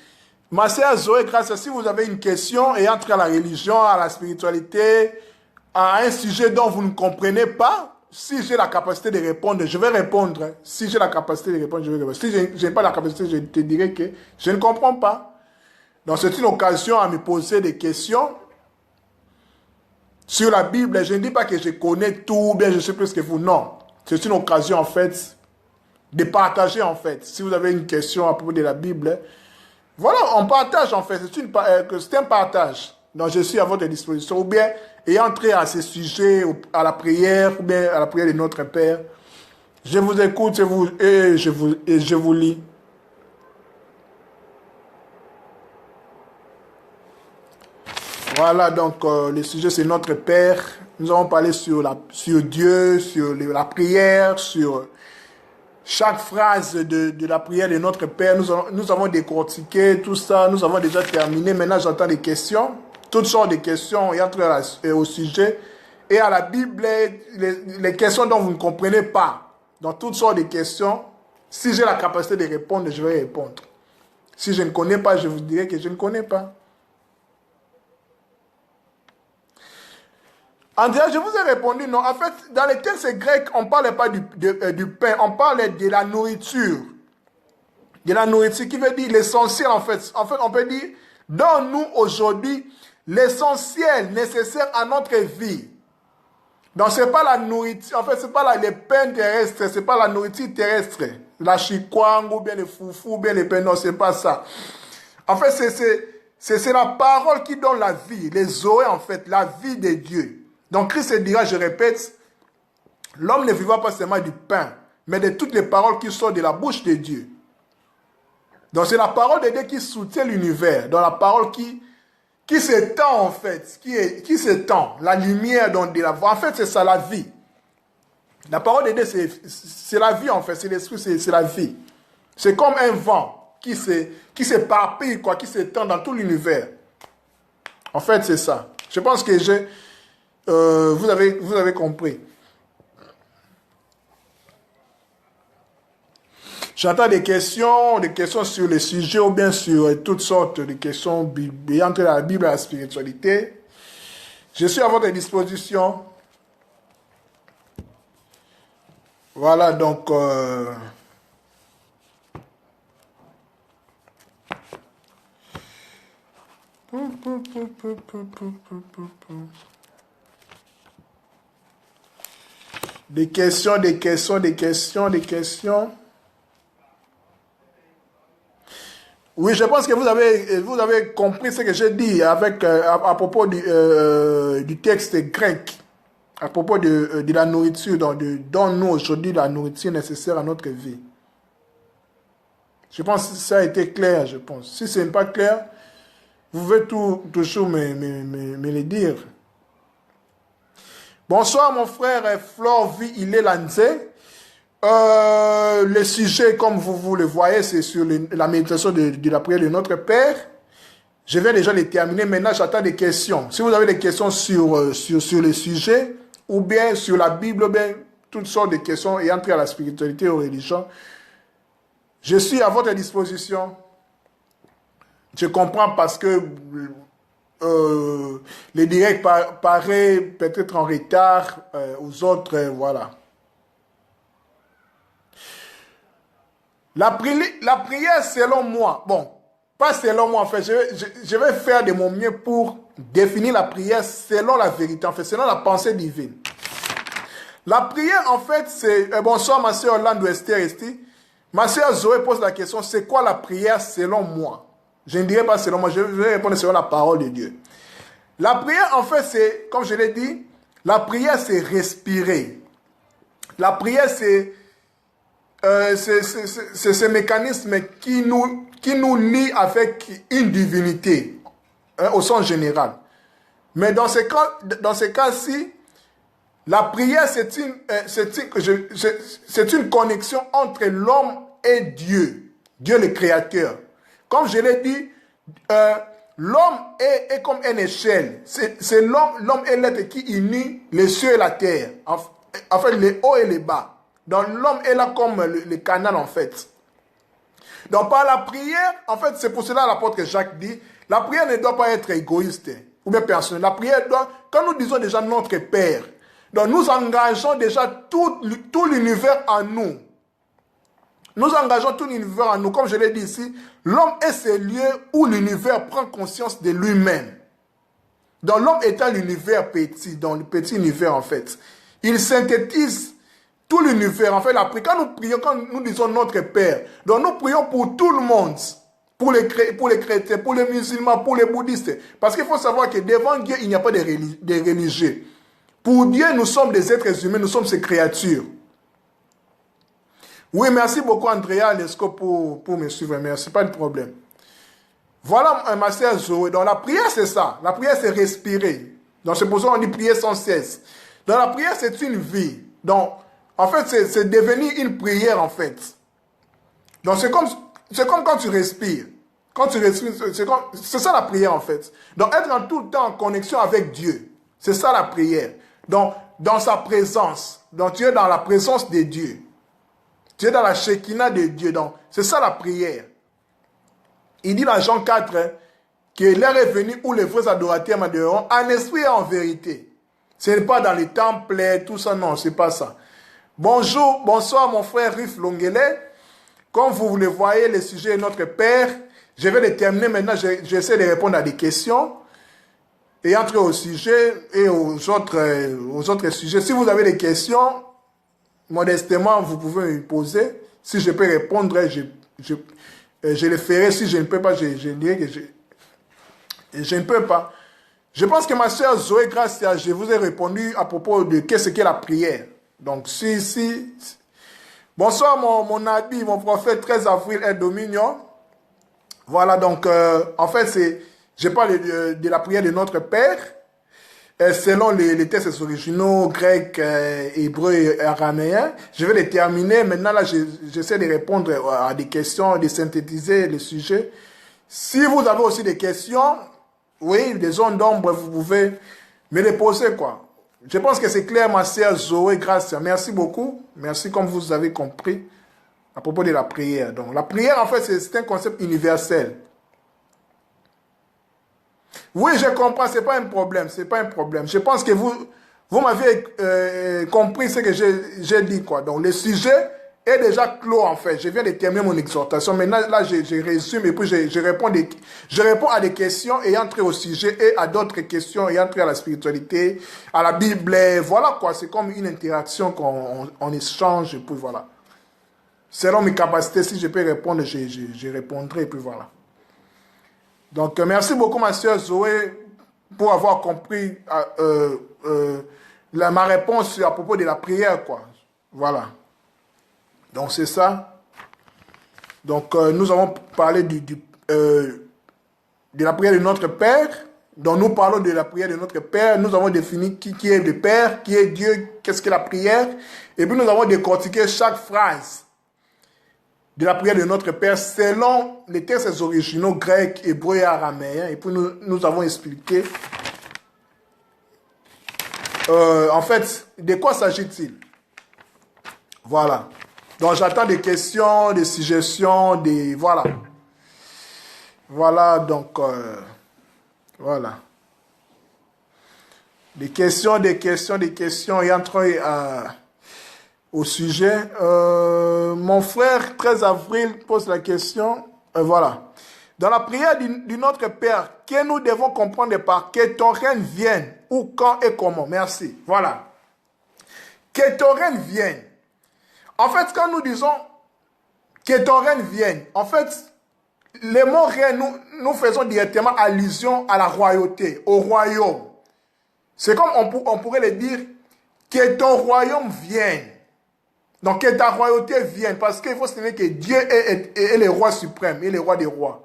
Speaker 1: Ma sœur Zoé, grâce à si vous avez une question et entre à la religion, à la spiritualité, à un sujet dont vous ne comprenez pas, si j'ai la capacité de répondre, je vais répondre. Si j'ai la capacité de répondre, je vais répondre. Si je n'ai pas la capacité, je te dirai que je ne comprends pas. Donc c'est une occasion à me poser des questions sur la Bible. Je ne dis pas que je connais tout, bien je sais plus que vous. Non. C'est une occasion en fait de partager en fait. Si vous avez une question à propos de la Bible, voilà, on partage en fait. C'est un partage. Donc je suis à votre disposition. Ou bien, et entrer à ces sujets, à la prière, ou bien à la prière de notre Père. Je vous écoute et je vous lis. Voilà, donc le sujet c'est notre Père. Nous avons parlé sur Dieu, sur la prière, sur chaque phrase de la prière de notre Père. Nous avons décortiqué tout ça, nous avons déjà terminé. Maintenant, j'entends des questions, toutes sortes de questions, et entre au sujet et à la Bible, les questions dont vous ne comprenez pas. Donc, toutes sortes de questions. Si j'ai la capacité de répondre, je vais répondre. Si je ne connais pas, je vous dirai que je ne connais pas. Andrea, je vous ai répondu, non. En fait, dans les textes grecs, on ne parlait pas du pain, on parlait de la nourriture. De la nourriture qui veut dire l'essentiel, en fait. En fait, on peut dire, dans nous, aujourd'hui, l'essentiel nécessaire à notre vie. Donc, ce n'est pas la nourriture, en fait, ce n'est pas les pains terrestres, ce n'est pas la nourriture terrestre. La chikwang, ou bien le foufou, ou bien les pains, non, ce n'est pas ça. En fait, c'est la parole qui donne la vie, les zoé, en fait, la vie de Dieu. Donc Christ dira, je répète, l'homme ne vivra pas seulement du pain, mais de toutes les paroles qui sortent de la bouche de Dieu. Donc c'est la parole de Dieu qui soutient l'univers, dans la parole qui s'étend en fait, qui s'étend, la lumière de la voix. En fait, c'est ça la vie. La parole de Dieu, c'est la vie en fait, c'est l'esprit, c'est la vie. C'est comme un vent qui s'éparpille, qui s'étend dans tout l'univers. En fait, c'est ça. Je pense que vous avez compris. J'entends des questions sur les sujets ou bien sur toutes sortes de questions entre la Bible et la spiritualité. Je suis à votre disposition. Voilà, donc... Des questions. Oui, je pense que vous avez compris ce que j'ai dit à propos du texte grec, à propos de la nourriture, dont nous aujourd'hui la nourriture nécessaire à notre vie. Je pense que ça a été clair, je pense. Si ce n'est pas clair, vous pouvez toujours me le dire. Bonsoir mon frère Florvi, il est lancé. Le sujet, comme vous le voyez, c'est sur la méditation de la prière de notre Père. Je vais déjà les terminer. Maintenant, j'attends des questions. Si vous avez des questions sur le sujet, ou bien sur la Bible, ou bien toutes sortes de questions et entrer à la spiritualité et aux religions, je suis à votre disposition. Je comprends parce que les directs paraît peut-être en retard aux autres, voilà. La prière, selon moi, bon, pas selon moi, en fait, je vais faire de mon mieux pour définir la prière selon la vérité, en fait, selon la pensée divine. La prière, en fait, c'est... bonsoir, ma soeur Orlando Esther Esti. Ma soeur Zoé pose la question, c'est quoi la prière selon moi? Je ne dirai pas selon moi, je vais répondre selon la parole de Dieu. La prière, en fait, c'est, comme je l'ai dit, la prière, c'est respirer. La prière, c'est ce mécanisme qui nous lie avec une divinité, hein, au sens général. Mais dans ce cas-ci, la prière, c'est une connexion entre l'homme et Dieu, Dieu le Créateur. Comme je l'ai dit, l'homme est comme une échelle. C'est l'homme est l'être qui unit les cieux et la terre. En fait, les hauts et les bas. Donc l'homme est là comme le canal en fait. Donc par la prière, en fait, c'est pour cela l'apôtre Jacques dit, la prière ne doit pas être égoïste ou bien personnelle. La prière doit, quand nous disons déjà notre Père, donc nous engageons déjà tout l'univers en nous. Nous engageons tout l'univers en nous. Comme je l'ai dit ici, l'homme est ce lieu où l'univers prend conscience de lui-même. Donc l'homme étant l'univers petit, dans le petit univers en fait, il synthétise tout l'univers. En fait, quand nous prions, quand nous disons notre Père, donc nous prions pour tout le monde, pour les chrétiens, pour les musulmans, pour les bouddhistes. Parce qu'il faut savoir que devant Dieu, il n'y a pas de religieux. Pour Dieu, nous sommes des êtres humains, nous sommes ses créatures. Oui, merci beaucoup Andrea Lesco pour me suivre, merci, pas de problème. Voilà ma sœur Zoé. Donc la prière c'est ça, la prière c'est respirer. Donc c'est pour ça qu'on dit prier sans cesse. Donc la prière c'est une vie. Donc en fait c'est devenir une prière en fait. Donc c'est comme quand tu respires. Quand tu respires, c'est ça la prière en fait. Donc être en tout le temps en connexion avec Dieu. C'est ça la prière. Donc dans sa présence. Donc tu es dans la présence de Dieu. Tu es dans la Shekinah de Dieu. Donc, c'est ça la prière. Il dit dans Jean 4 que l'heure est venue où les vrais adorateurs m'adoreront en esprit et en vérité. Ce n'est pas dans les temples, tout ça, non, c'est pas ça. Bonjour, bonsoir mon frère Riff Longele. Comme vous le voyez, le sujet est notre Père. Je vais le terminer maintenant, j'essaie de répondre à des questions. Et entrer au sujet et aux autres sujets. Si vous avez des questions, modestement, vous pouvez me poser. Si je peux répondre, je le ferai. Si je ne peux pas, je dirai que je ne peux pas. Je pense que ma soeur Zoé Gracia, je vous ai répondu à propos de qu'est-ce qu'est la prière. Donc, bonsoir mon habit, mon prophète, 13 avril, et Dominion. Voilà, donc, en fait, je parle de la prière de notre Père. Selon les textes originaux grecs, hébreux et araméens, je vais les terminer. Maintenant, là, j'essaie de répondre à des questions, de synthétiser le sujet. Si vous avez aussi des questions, oui, des zones d'ombre, vous pouvez me les poser, quoi. Je pense que c'est clair, ma sœur Zoé, grâce. Merci beaucoup. Merci, comme vous avez compris, à propos de la prière. Donc, la prière, en fait, c'est un concept universel. Oui, je comprends, c'est pas un problème, c'est pas un problème. Je pense que vous m'avez compris ce que j'ai dit, quoi. Donc, le sujet est déjà clos, en fait. Je viens de terminer mon exhortation. Maintenant, là, je résume et puis je réponds à des questions et entrer au sujet et à d'autres questions et entrer à la spiritualité, à la Bible. Voilà, quoi. C'est comme une interaction qu'on échange et puis voilà. Selon mes capacités, si je peux répondre, je répondrai et puis voilà. Donc, merci beaucoup, ma soeur Zoé, pour avoir compris ma réponse à propos de la prière, quoi. Voilà. Donc, c'est ça. Donc, nous avons parlé de la prière de notre Père. Donc, nous parlons de la prière de notre Père. Nous avons défini qui est le Père, qui est Dieu, qu'est-ce que la prière. Et puis, nous avons décortiqué chaque phrase de la prière de notre Père selon les textes originaux grecs, hébreux et araméens. Et puis nous avons expliqué en fait de quoi s'agit-il. Voilà. Donc j'attends des questions, des suggestions, voilà. Voilà, donc voilà. Des questions et entrer au sujet. Mon frère, 13 avril, pose la question. Voilà. Dans la prière du Notre Père, que nous devons comprendre par que ton règne vienne, où, quand et comment. Merci. Voilà. Que ton règne vienne. En fait, quand nous disons que ton règne vienne, en fait, le mot règne, nous faisons directement allusion à la royauté, au royaume. C'est comme on pourrait le dire, que ton royaume vienne. Donc, que ta royauté vienne, parce qu'il faut se souvenir que Dieu est le roi suprême, et le roi des rois.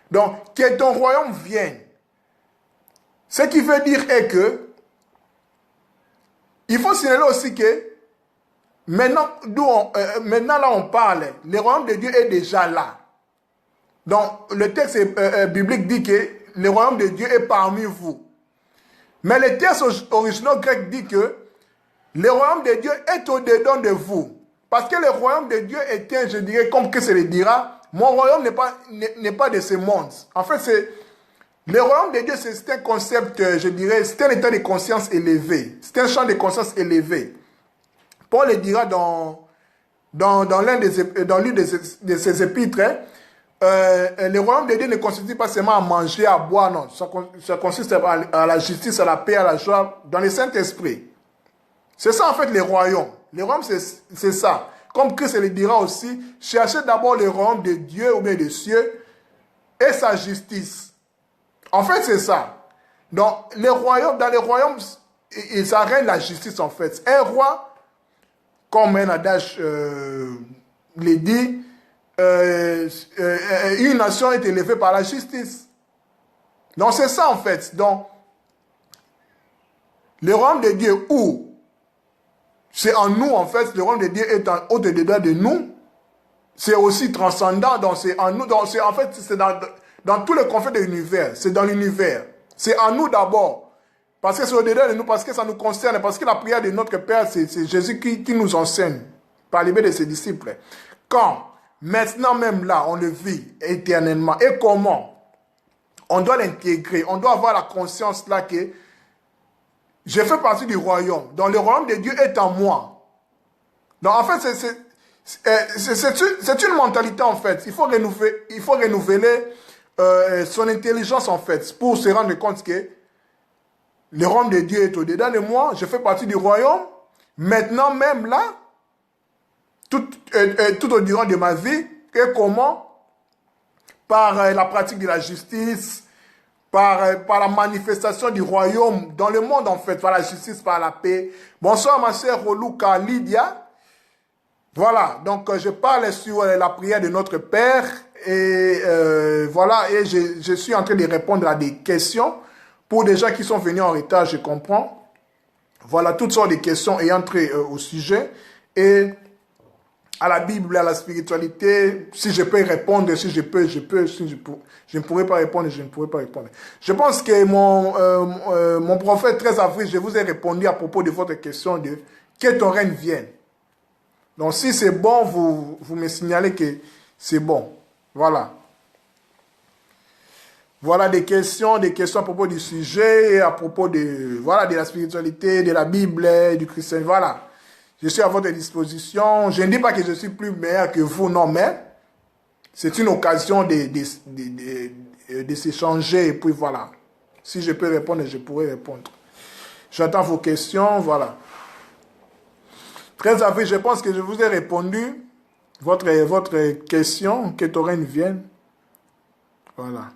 Speaker 1: Donc, que ton royaume vienne. Ce qui veut dire est que, il faut signaler aussi que, maintenant là on parle, le royaume de Dieu est déjà là. Donc, le texte biblique dit que le royaume de Dieu est parmi vous. Mais le texte original grec dit que le royaume de Dieu est au-dedans de vous. Parce que le royaume de Dieu était, je dirais, comme que se le dira, mon royaume n'est pas de ce monde. En fait, le royaume de Dieu, c'est un concept, je dirais, c'est un état de conscience élevé. C'est un champ de conscience élevé. Paul le dira dans l'une de ses épîtres, hein, le royaume de Dieu ne consiste pas seulement à manger, à boire, non. Ça consiste à la justice, à la paix, à la joie, dans le Saint-Esprit. C'est ça en fait le royaume. Le royaume, c'est ça. Comme Christ le dira aussi, cherchez d'abord le royaume de Dieu ou bien des cieux et sa justice. En fait, c'est ça. Donc, dans les royaumes, ça règne la justice en fait. Un roi, comme un adage le dit, une nation est élevée par la justice. Donc, c'est ça en fait. Donc, le royaume de Dieu, où c'est en nous, en fait, le royaume de Dieu est au-dedans de nous. C'est aussi transcendant, donc c'est en nous. Donc en fait, c'est dans tout le conflit de l'univers. C'est dans l'univers. C'est en nous d'abord. Parce que c'est au-dedans de nous, parce que ça nous concerne. Parce que la prière de notre Père, c'est Jésus qui nous enseigne, par les mains de ses disciples. Quand, maintenant même là, on le vit éternellement. Et comment? On doit l'intégrer. On doit avoir la conscience là que je fais partie du royaume. Donc le royaume de Dieu est en moi. Donc en fait, c'est une mentalité en fait. Il faut renouveler son intelligence en fait pour se rendre compte que le royaume de Dieu est au-dedans de moi. Je fais partie du royaume. Maintenant même là, tout au durant de ma vie. Et comment? Par la pratique de la justice, par la manifestation du royaume dans le monde en fait, par la justice, par la paix. Bonsoir ma sœur Roluka Lydia. Voilà, donc je parle sur la prière de notre Père et voilà, et je suis en train de répondre à des questions pour des gens qui sont venus en retard, je comprends. Voilà, toutes sortes de questions ayant trait au sujet et à la Bible, à la spiritualité, si je peux répondre, si je peux, si je ne pourrais pas répondre, je ne pourrais pas répondre. Je pense que mon prophète 13 avril, je vous ai répondu à propos de votre question de que ton règne vienne. Donc si c'est bon, vous me signalez que c'est bon. Voilà. Voilà des questions à propos du sujet, et à propos de la spiritualité, de la Bible, du christianisme, voilà. Je suis à votre disposition. Je ne dis pas que je suis plus meilleur que vous, non, mais c'est une occasion de s'échanger. Et puis voilà. Si je peux répondre, je pourrai répondre. J'attends vos questions, voilà. 13 avril, je pense que je vous ai répondu. Votre question, que ton règne vienne. Voilà.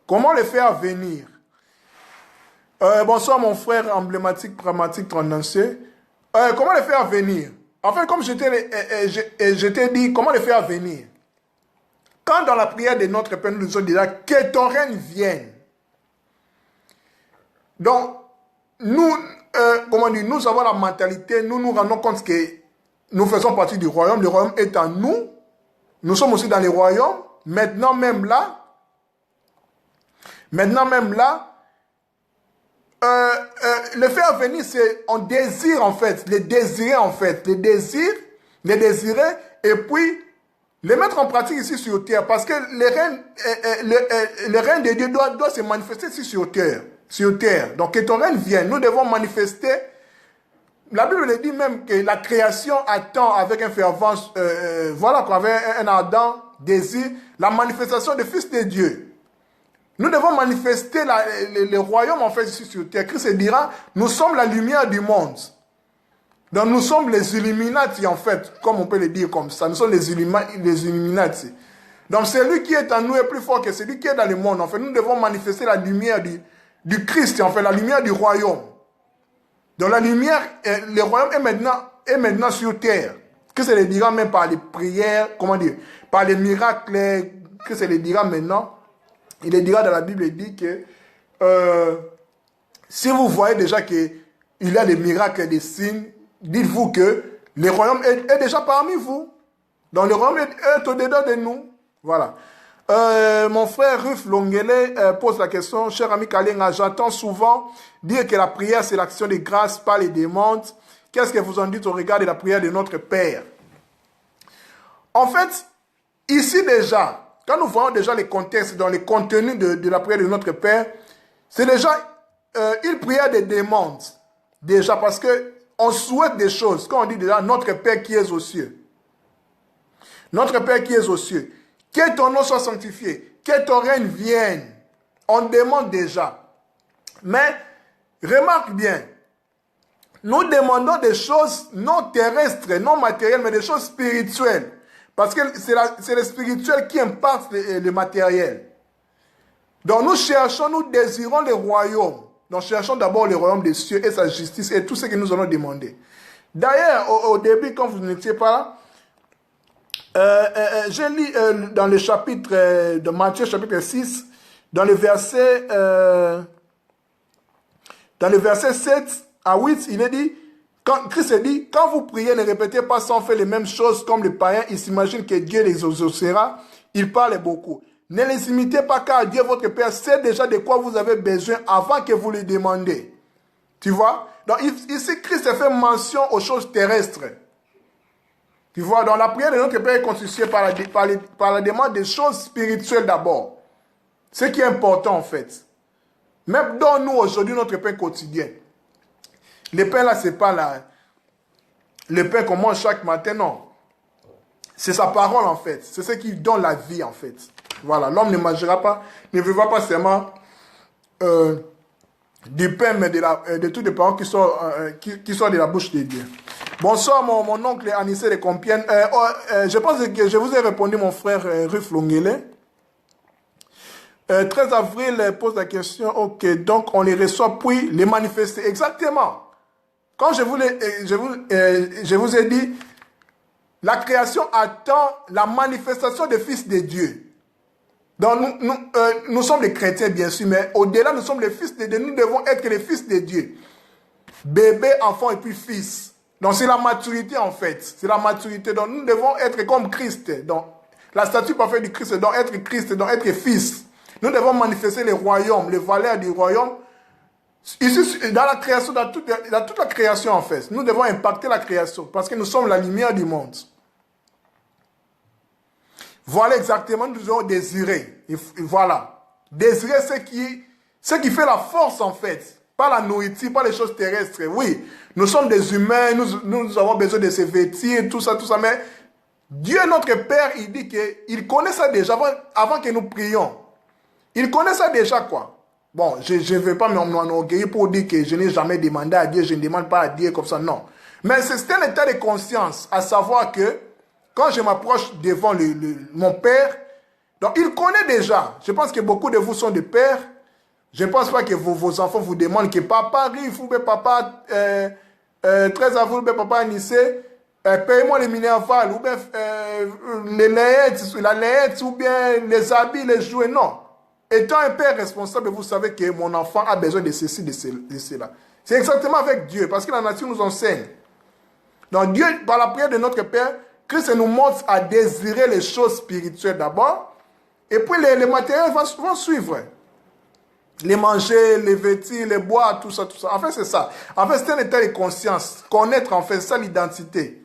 Speaker 1: Comment le faire venir? Bonsoir mon frère emblématique, pragmatique, tendancieux. Comment le faire venir? En fait, comme je t'ai dit, comment le faire venir? Quand dans la prière de notre Père, nous disons déjà que ton règne vienne. Donc, nous avons la mentalité, nous nous rendons compte que nous faisons partie du royaume. Le royaume est en nous. Nous sommes aussi dans le royaume. Maintenant même là, le faire venir, c'est on désire en fait, le désirer en fait, le désirer, et puis le mettre en pratique ici sur terre, parce que le règne de Dieu doit se manifester ici sur terre. Donc que ton règne vienne, nous devons manifester. La Bible le dit même que la création attend avec un fervent, avec un ardent désir, la manifestation du Fils de Dieu. Nous devons manifester le royaume en fait ici sur terre. Christ dira, nous sommes la lumière du monde. Donc nous sommes les Illuminati en fait, comme on peut le dire comme ça. Nous sommes les Illuminati. Donc celui qui est en nous est plus fort que celui qui est dans le monde. En fait, nous devons manifester la lumière du Christ, en fait, la lumière du royaume. Donc la lumière, le royaume est maintenant sur terre. Christ le dira même par les prières, par les miracles. Christ le dira maintenant. Il le dira dans la Bible, il dit que si vous voyez déjà qu'il y a des miracles et des signes, dites-vous que le royaume est déjà parmi vous. Donc le royaume est au-dedans de nous. Voilà. Mon frère Ruf Longele pose la question, cher ami Kalenga, j'entends souvent dire que la prière c'est l'action de grâce par les demandes Qu'est-ce que vous en dites au regard de la prière de notre Père? En fait, ici déjà, quand nous voyons déjà les contextes, dans les contenus de la prière de notre Père, c'est déjà une prière de demande. Déjà, parce que on souhaite des choses. Quand on dit déjà, notre Père qui est aux cieux. Notre Père qui est aux cieux. Que ton nom soit sanctifié. Que ton règne vienne. On demande déjà. Mais, remarque bien, nous demandons des choses non terrestres, non matérielles, mais des choses spirituelles. Parce que c'est le spirituel qui impacte le matériel. Donc nous cherchons, nous désirons le royaume. Donc cherchons d'abord le royaume des cieux et sa justice et tout ce que nous allons demander. D'ailleurs, au début, quand vous n'étiez pas là, j'ai lu dans le chapitre de Matthieu, chapitre 6, dans le verset 7 à 8, il est dit, Christ dit, quand vous priez, ne répétez pas sans faire les mêmes choses comme les païens, ils s'imaginent que Dieu les exaucera, ils parlent beaucoup. Ne les imitez pas car Dieu, votre Père, sait déjà de quoi vous avez besoin avant que vous lui demandiez. Tu vois? Donc ici, Christ fait mention aux choses terrestres. Tu vois? Donc la prière de notre Père est constituée par la demande des choses spirituelles d'abord. Ce qui est important en fait. Même dans nous aujourd'hui, notre pain quotidien. Le pain là, c'est pas le pain qu'on mange chaque matin, non. C'est sa parole en fait. C'est ce qui donne la vie en fait. Voilà, l'homme ne mangera pas, ne vivra pas seulement du pain, mais de toutes les paroles qui sortent de la bouche de Dieu. Bonsoir mon oncle Anissé de Compiègne. Je pense que je vous ai répondu mon frère Ruf Longele. 13 avril pose la question, ok, donc on les reçoit puis les manifester. Exactement. Quand je vous ai dit, la création attend la manifestation des fils de Dieu. Donc nous sommes les chrétiens bien sûr, mais au-delà nous sommes les fils de Dieu, nous devons être les fils de Dieu. Bébé, enfant et puis fils. Donc c'est la maturité en fait, c'est la maturité. Donc nous devons être comme Christ. Donc la statue parfaite du Christ, donc être Christ, donc être fils. Nous devons manifester les royaumes, les valeurs du royaume. Ici, dans la création, dans toute la création en fait, nous devons impacter la création parce que nous sommes la lumière du monde. Voilà exactement, nous devons désirer. Voilà. Désirer ce qui fait la force en fait. Pas la nourriture, pas les choses terrestres. Oui, nous sommes des humains, nous avons besoin de se vêtir, tout ça, mais Dieu, notre Père, il dit qu'il connaît ça déjà avant que nous prions. Il connaît ça déjà quoi. Bon, je ne vais pas m'enorgueillir pour dire que je n'ai jamais demandé à Dieu, je ne demande pas à Dieu comme ça, non. Mais c'est un état de conscience, à savoir que quand je m'approche devant mon Père, donc il connaît déjà. Je pense que beaucoup de vous sont des pères. Je ne pense pas que vos enfants vous demandent que papa arrive, ou bien papa 13 avril, ou bien papa Anissé, paye-moi les minervales, ou bien la layette, ou bien les habits, les jouets, non. Étant un père responsable, vous savez que mon enfant a besoin de ceci, de cela. C'est exactement avec Dieu, parce que la nature nous enseigne. Donc Dieu, par la prière de notre Père, Christ nous montre à désirer les choses spirituelles d'abord, et puis les matériels vont suivre. Les manger, les vêtir, les boire, tout ça. En fait, c'est ça. En fait, c'est un état de conscience. Connaître, en fait, ça l'identité.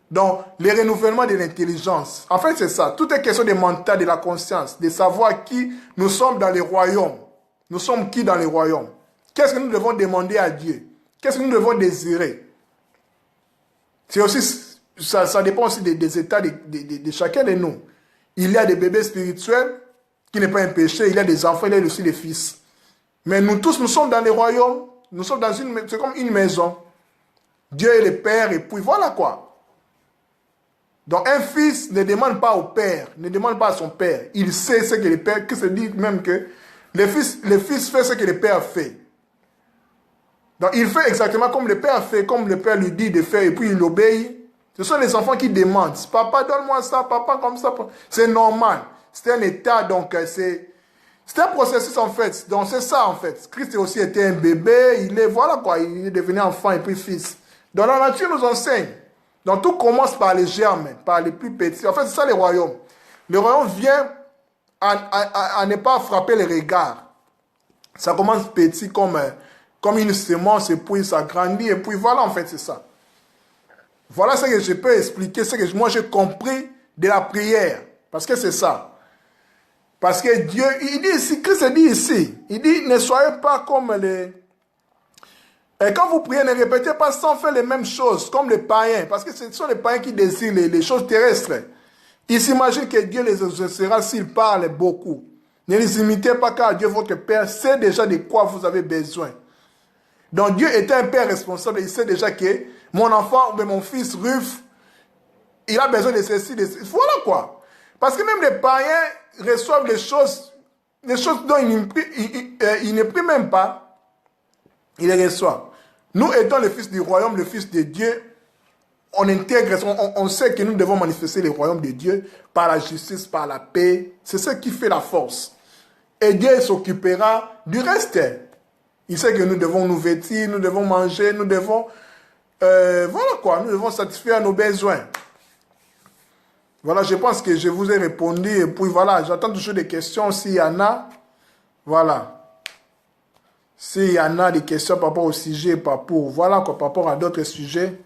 Speaker 1: Donc, le renouvellement de l'intelligence. En fait, c'est ça. Tout est question de mental, de la conscience, de savoir qui nous sommes dans les royaumes. Nous sommes qui dans les royaumes? Qu'est-ce que nous devons demander à Dieu? Qu'est-ce que nous devons désirer? C'est aussi, ça dépend aussi des états de chacun de nous. Il y a des bébés spirituels qui n'est pas un péché. Il y a des enfants, il y a aussi des fils. Mais nous tous, nous sommes dans les royaumes. Nous sommes dans c'est comme une maison. Dieu est le Père et puis voilà quoi. Donc un fils ne demande pas au père, ne demande pas à son père. Il sait ce que le père, qui se dit même que le fils fait ce que le père fait. Donc il fait exactement comme le père fait, comme le père lui dit de faire et puis il obéit. Ce sont les enfants qui demandent. Papa, donne-moi ça, papa, comme ça. C'est normal. C'est un état, donc c'est un processus en fait. Donc c'est ça en fait. Christ aussi était un bébé, voilà quoi, il est devenu enfant et puis fils. Donc la nature nous enseigne. Donc tout commence par les germes, par les plus petits. En fait, c'est ça les royaumes. Le royaume vient à ne pas frapper les regards. Ça commence petit comme une semence et puis ça grandit et puis voilà en fait c'est ça. Voilà ce que je peux expliquer, ce que moi j'ai compris de la prière. Parce que c'est ça. Parce que Dieu, il dit ici, Christ dit ici, il dit, ne soyez pas comme les... Et quand vous priez, ne répétez pas sans faire les mêmes choses, comme les païens. Parce que ce sont les païens qui désirent les choses terrestres. Ils s'imaginent que Dieu les exaucera s'ils parlent beaucoup. Ne les imitez pas car Dieu, votre Père, sait déjà de quoi vous avez besoin. Donc Dieu est un Père responsable. Il sait déjà que mon enfant, mon fils Ruf, il a besoin de ceci, de ceci. Voilà quoi. Parce que même les païens reçoivent les choses dont ils ne prient même pas. Ils les reçoivent. Nous étant le fils du royaume, le fils de Dieu, on intègre, on sait que nous devons manifester le royaume de Dieu par la justice, par la paix. C'est ce qui fait la force. Et Dieu s'occupera du reste. Il sait que nous devons nous vêtir, nous devons manger, nous devons... voilà quoi, nous devons satisfaire nos besoins. Voilà, je pense que je vous ai répondu. Et puis voilà, j'attends toujours des questions s'il y en a. Voilà. S'il y en a des questions par rapport au sujet, voilà quoi, par rapport à d'autres sujets.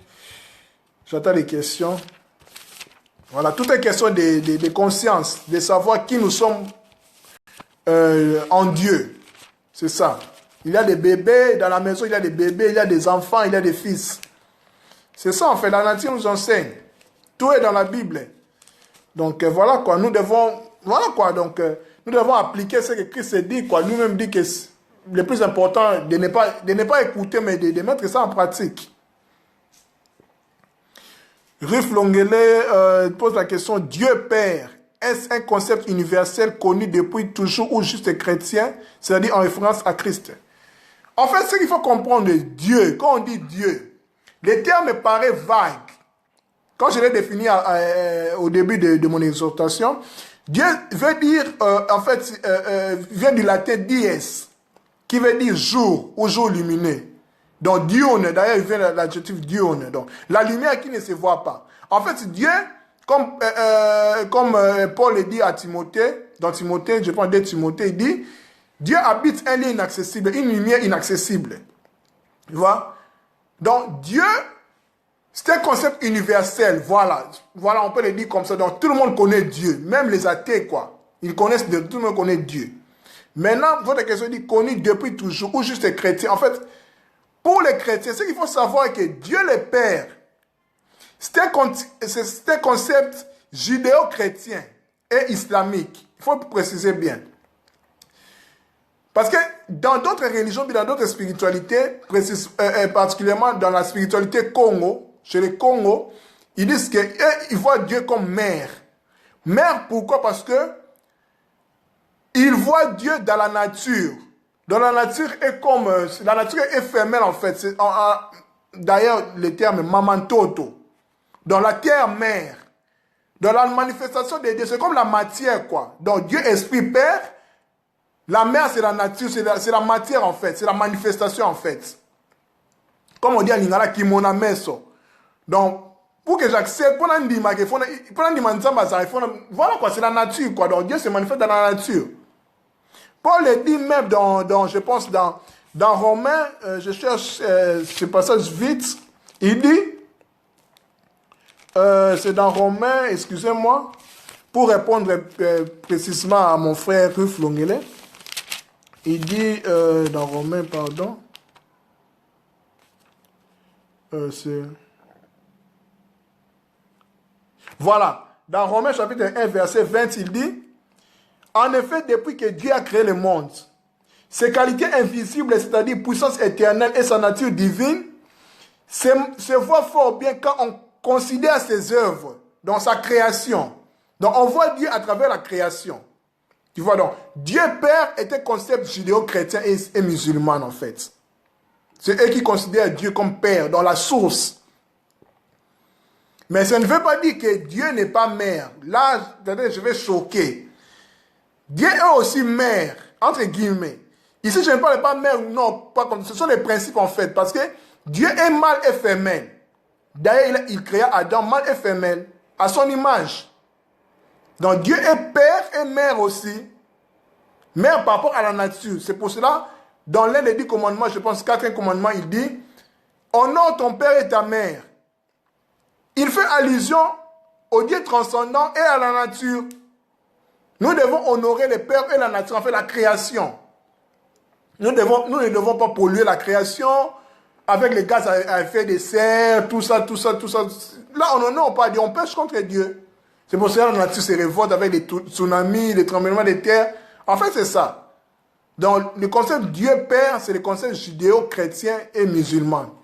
Speaker 1: J'attends des questions. Voilà, tout est question de conscience, de savoir qui nous sommes en Dieu. C'est ça. Il y a des bébés, dans la maison il y a des bébés, il y a des enfants, il y a des fils. C'est ça en fait, la nature nous enseigne. Tout est dans la Bible. Donc voilà quoi, nous devons appliquer ce que Christ dit, quoi. Nous-mêmes dit que le plus important, de ne pas écouter, mais de mettre ça en pratique. Ruf Longele pose la question, Dieu Père, est-ce un concept universel connu depuis toujours ou juste chrétien, c'est-à-dire en référence à Christ? En fait, ce qu'il faut comprendre, Dieu, quand on dit Dieu, le terme paraît vague. Quand je l'ai défini au début de mon exhortation, Dieu veut dire, vient du latin dies, qui veut dire jour ou jour lumineux. Donc diurne, d'ailleurs il vient de l'adjectif diurne, donc la lumière qui ne se voit pas. En fait, Dieu, comme Paul le dit à Timothée, dans Timothée, je prends 2 Timothée, il dit, Dieu habite un lieu inaccessible, une lumière inaccessible. Tu vois? Donc Dieu, c'est un concept universel, voilà. Voilà, on peut le dire comme ça. Donc tout le monde connaît Dieu, même les athées, quoi. Ils connaissent Dieu, tout le monde connaît Dieu. Maintenant, votre question dit connu depuis toujours, ou juste les chrétiens. En fait, pour les chrétiens, ce qu'il faut savoir est que Dieu le Père, c'est un concept judéo-chrétien et islamique. Il faut préciser bien. Parce que dans d'autres religions, dans d'autres spiritualités, particulièrement dans la spiritualité Congo, chez les Congos, ils disent qu'ils voient Dieu comme mère. Mère, pourquoi? Parce que ils voient Dieu dans la nature. Dans la nature est comme... la nature est éphémère en fait. D'ailleurs, le terme mamantoto. Dans la terre-mère. Dans la manifestation de Dieu, c'est comme la matière quoi. Donc Dieu, Esprit, Père. La mer, c'est la nature, c'est la matière en fait. C'est la manifestation en fait. Comme on dit à Lingala, Kimona Meso. Donc, pour que j'accepte, voilà quoi, c'est la nature quoi. Donc Dieu se manifeste dans la nature. Paul le dit même je pense, dans Romains, je cherche ce passage vite, il dit, c'est dans Romains, excusez-moi, pour répondre précisément à mon frère Ruf Longele, il dit, dans Romains, pardon, voilà, dans Romains chapitre 1, verset 20, il dit, en effet, depuis que Dieu a créé le monde, ses qualités invisibles, c'est-à-dire puissance éternelle et sa nature divine, se voient fort bien quand on considère ses œuvres dans sa création. Donc, on voit Dieu à travers la création. Tu vois donc, Dieu Père est un concept judéo-chrétien et musulman en fait. C'est eux qui considèrent Dieu comme Père, dans la source. Mais ça ne veut pas dire que Dieu n'est pas mère. Là, je vais choquer. Dieu est aussi mère, entre guillemets. Ici, je ne parle pas mère, non, pas comme ce sont les principes en fait, parce que Dieu est mâle et femelle. D'ailleurs, il créa Adam mâle et femelle, à son image. Donc Dieu est père et mère aussi. Mère par rapport à la nature. C'est pour cela, dans l'un des 10 commandements, je pense 4e commandement, il dit, honore ton père et ta mère. il fait allusion au Dieu transcendant et à la nature. Nous devons honorer le Père et la nature, en fait la création. Nous ne devons pas polluer la création avec les gaz à effet de serre, tout ça. Là, on n'honore pas Dieu, on pêche contre Dieu. C'est pour cela que la nature se révolte avec des tsunamis, des tremblements de terre. En fait, c'est ça. Donc, le concept Dieu Père, c'est le concept judéo-chrétien et musulman.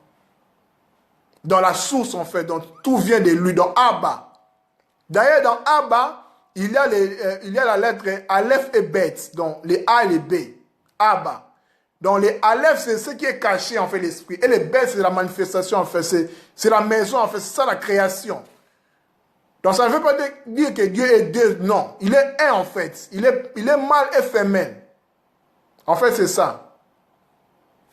Speaker 1: Dans la source, en fait, donc tout vient de lui, dans Abba. D'ailleurs, dans Abba, il y a la lettre Aleph et Bet, donc les A et les B. Abba. Donc les Aleph, c'est ce qui est caché, en fait, l'esprit. Et les Bet, c'est la manifestation, en fait. C'est la maison, en fait. C'est ça, la création. Donc ça ne veut pas dire que Dieu est Dieu. Non. Il est un, en fait. Il est mâle et femelle. En fait, c'est ça.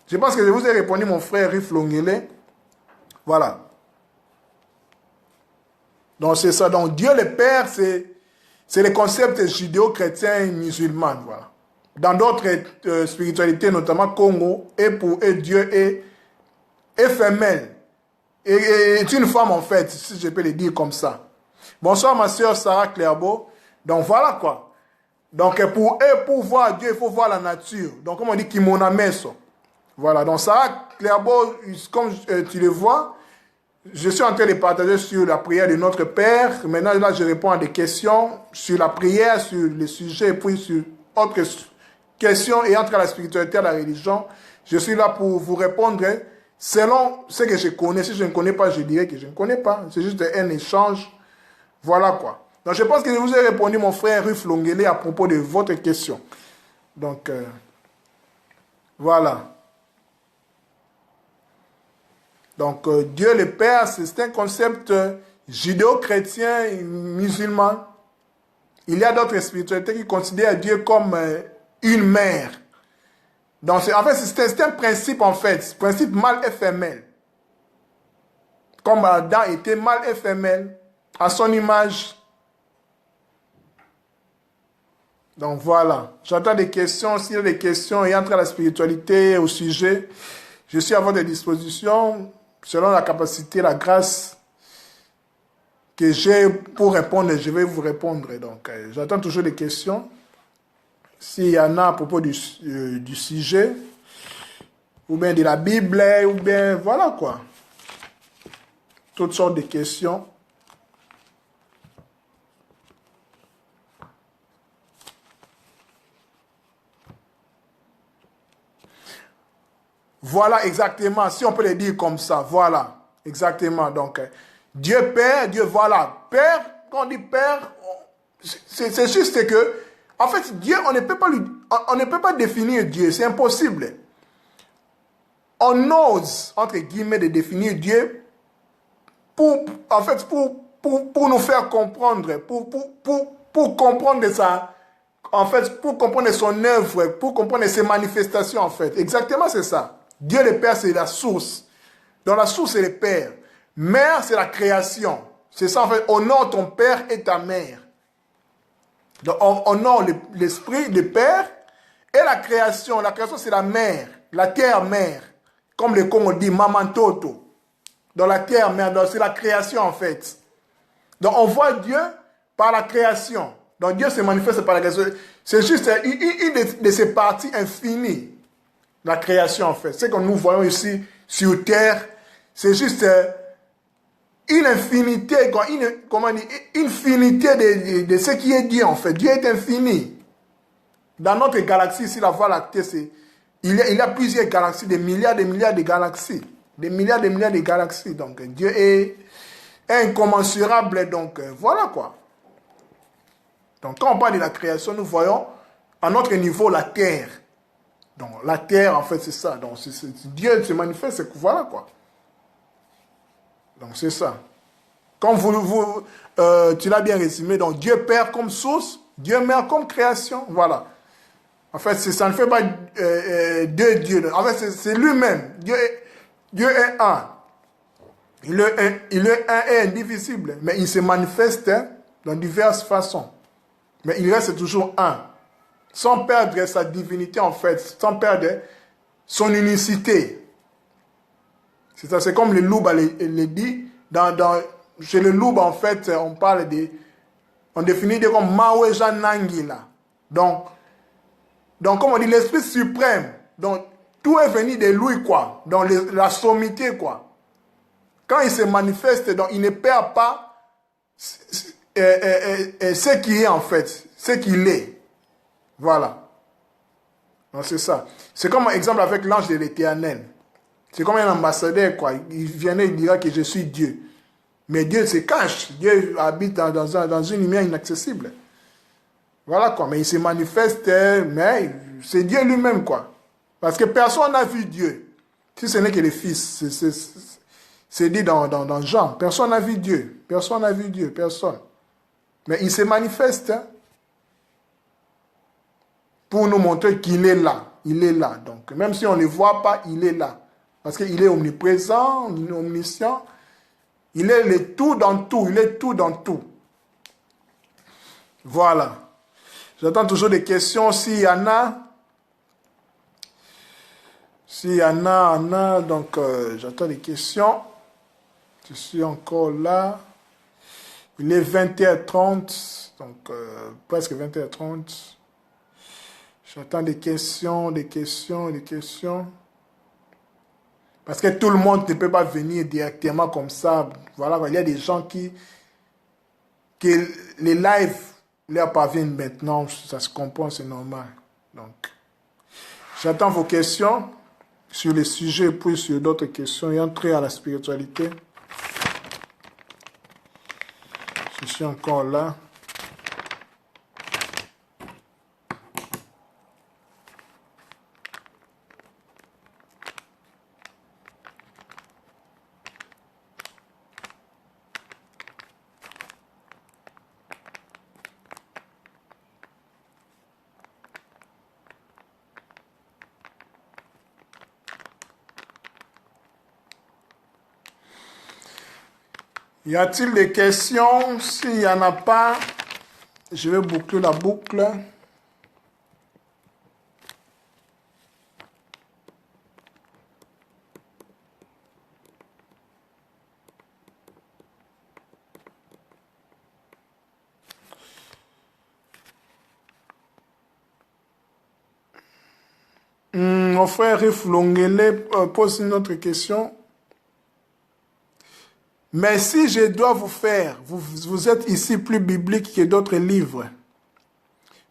Speaker 1: Je pense que je vous ai répondu, mon frère Riff Longele. Voilà. Donc c'est ça. Donc Dieu le Père, c'est le concept judéo-chrétien et musulman. Voilà. Dans d'autres spiritualités, notamment Congo, et Dieu est femelle. Et est une femme, en fait, si je peux le dire comme ça. Bonsoir, ma soeur Sarah Clairbeau. Donc voilà quoi. Donc pour voir Dieu, il faut voir la nature. Donc comme on dit, Kimona Meso. Voilà. Donc Sarah Clairbeau, comme tu le vois, je suis en train de partager sur la prière de notre Père. Maintenant, là, je réponds à des questions sur la prière, sur le sujet, et puis sur autres questions et entre la spiritualité et la religion. Je suis là pour vous répondre selon ce que je connais. Si je ne connais pas, je dirais que je ne connais pas. C'est juste un échange. Voilà quoi. Donc, je pense que je vous ai répondu, mon frère Ruth Longele, à propos de votre question. Donc, voilà. Donc, Dieu le Père, c'est un concept judéo-chrétien et musulman. Il y a d'autres spiritualités qui considèrent Dieu comme une mère. Donc, en fait, c'est un principe, en fait. Principe mâle et femelle. Comme Adam était mâle et femelle, à son image. Donc, voilà. J'attends des questions. S'il y a des questions et entre la spiritualité au sujet, je suis à votre disposition. Selon la capacité, la grâce que j'ai pour répondre, je vais vous répondre. Donc, j'attends toujours des questions. S'il y en a à propos du sujet, ou bien de la Bible, ou bien, voilà quoi. Toutes sortes de questions. Voilà exactement, si on peut le dire comme ça, voilà, exactement. Donc, Dieu Père, Dieu, voilà. Père, quand on dit Père, c'est juste que, en fait, Dieu, on ne peut pas définir Dieu, c'est impossible. On ose, entre guillemets, de définir Dieu pour nous faire comprendre, pour comprendre ça, en fait, pour comprendre son œuvre, pour comprendre ses manifestations, en fait. Exactement, c'est ça. Dieu le Père, c'est la source. Dans la source, c'est le Père. Mère, c'est la création. C'est ça, en fait. Honore ton Père et ta mère. Donc, on honore l'esprit, le Père et la création. La création, c'est la mère. La terre-mère. Comme le Congo dit, Maman Toto. Dans la terre-mère, c'est la création, en fait. Donc, on voit Dieu par la création. Donc, Dieu se manifeste par la création. C'est juste une de ses parties infinies. La création, en fait. Ce que nous voyons ici sur terre, c'est juste une infinité, une finité de ce qui est Dieu, en fait. Dieu est infini. Dans notre galaxie, ici, la Voie lactée, il y a plusieurs galaxies, des milliards de galaxies. Des milliards de galaxies. Donc, Dieu est incommensurable. Donc, voilà quoi. Donc, quand on parle de la création, nous voyons à notre niveau la terre. Donc, la terre, en fait, c'est ça. Donc, Dieu se manifeste, voilà quoi. Donc, c'est ça. Comme tu l'as bien résumé, donc Dieu Père comme source, Dieu Mère comme création, voilà. En fait, ça ne fait pas deux dieux. En fait, c'est lui-même. Dieu est un. Il est un et indivisible, mais il se manifeste dans diverses façons. Mais il reste toujours un. Sans perdre sa divinité, en fait, sans perdre son unicité. C'est ça, c'est comme le loup le dit dans chez le loup, en fait, on parle de... On définit comme Maweja Nangila. Donc, comme on dit, l'Esprit suprême. Donc, tout est venu de lui, quoi. Dans la sommité, quoi. Quand il se manifeste, donc, il ne perd pas ce qui est, en fait. Ce qu'il est. Voilà. Donc, c'est ça. C'est comme un exemple avec l'ange de l'Éternel. C'est comme un ambassadeur, quoi. Il viendrait, il dira que je suis Dieu. Mais Dieu se cache. Dieu habite dans une lumière inaccessible. Voilà, quoi. Mais il se manifeste, mais c'est Dieu lui-même, quoi. Parce que personne n'a vu Dieu. Si ce n'est que le Fils. C'est dit dans Jean. Personne n'a vu Dieu. Personne n'a vu Dieu. Personne. Mais il se manifeste pour nous montrer qu'il est là. Il est là. Donc, même si on ne le voit pas, il est là. Parce qu'il est omniprésent, omniscient. Il est le tout dans tout. Il est tout dans tout. Voilà. J'attends toujours des questions. S'il y en a. S'il y en a, donc j'attends des questions. Je suis encore là. Il est 20h30. Donc presque 20h30. J'attends des questions. Parce que tout le monde ne peut pas venir directement comme ça. Voilà, il y a des gens que les lives leur parviennent maintenant. Ça se comprend, c'est normal. Donc, j'attends vos questions sur les sujets et puis sur d'autres questions et entrer à la spiritualité. Je suis encore là. Y a-t-il des questions? S'il n'y en a pas, je vais boucler la boucle. Mon frère Riff Longele pose une autre question. Mais si je dois vous faire, vous êtes ici plus biblique que d'autres livres.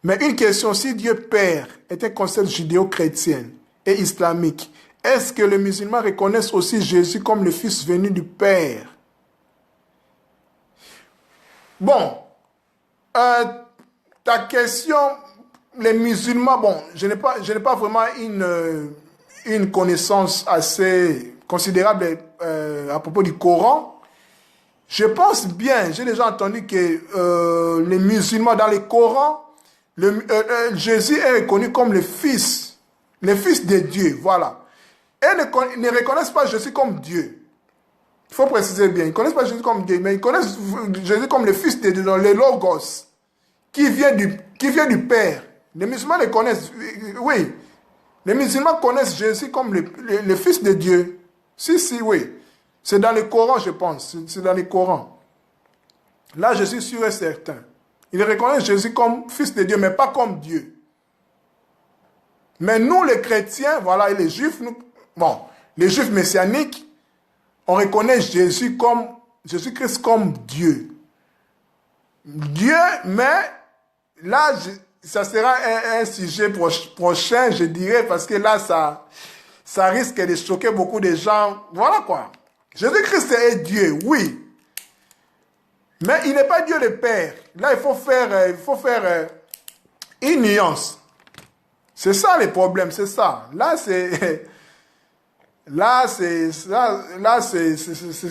Speaker 1: Mais une question, si Dieu Père est un concept judéo-chrétien et islamique, est-ce que les musulmans reconnaissent aussi Jésus comme le Fils venu du Père? Bon, ta question, les musulmans, bon, je n'ai pas vraiment une connaissance assez considérable à propos du Coran. Je pense bien, j'ai déjà entendu que les musulmans dans le Coran, Jésus est reconnu comme le Fils de Dieu, voilà. Et ne reconnaissent pas Jésus comme Dieu. Il faut préciser bien, ils ne connaissent pas Jésus comme Dieu, mais ils connaissent Jésus comme le Fils de Dieu, dans le Logos, qui vient du Père. Les musulmans le connaissent, oui. Les musulmans connaissent Jésus comme le Fils de Dieu. Si, oui. C'est dans le Coran, je pense. C'est dans le Coran. Là, je suis sûr et certain. Ils reconnaissent Jésus comme Fils de Dieu, mais pas comme Dieu. Mais nous, les chrétiens, voilà, et les juifs, les juifs messianiques, on reconnaît Jésus-Christ comme Dieu. Dieu, mais là, ça sera un sujet prochain, je dirais, parce que là, ça risque de choquer beaucoup de gens. Voilà quoi. Jésus-Christ est Dieu, oui. Mais il n'est pas Dieu le Père. Là, il faut faire une nuance. C'est ça le problème, c'est ça. Là, il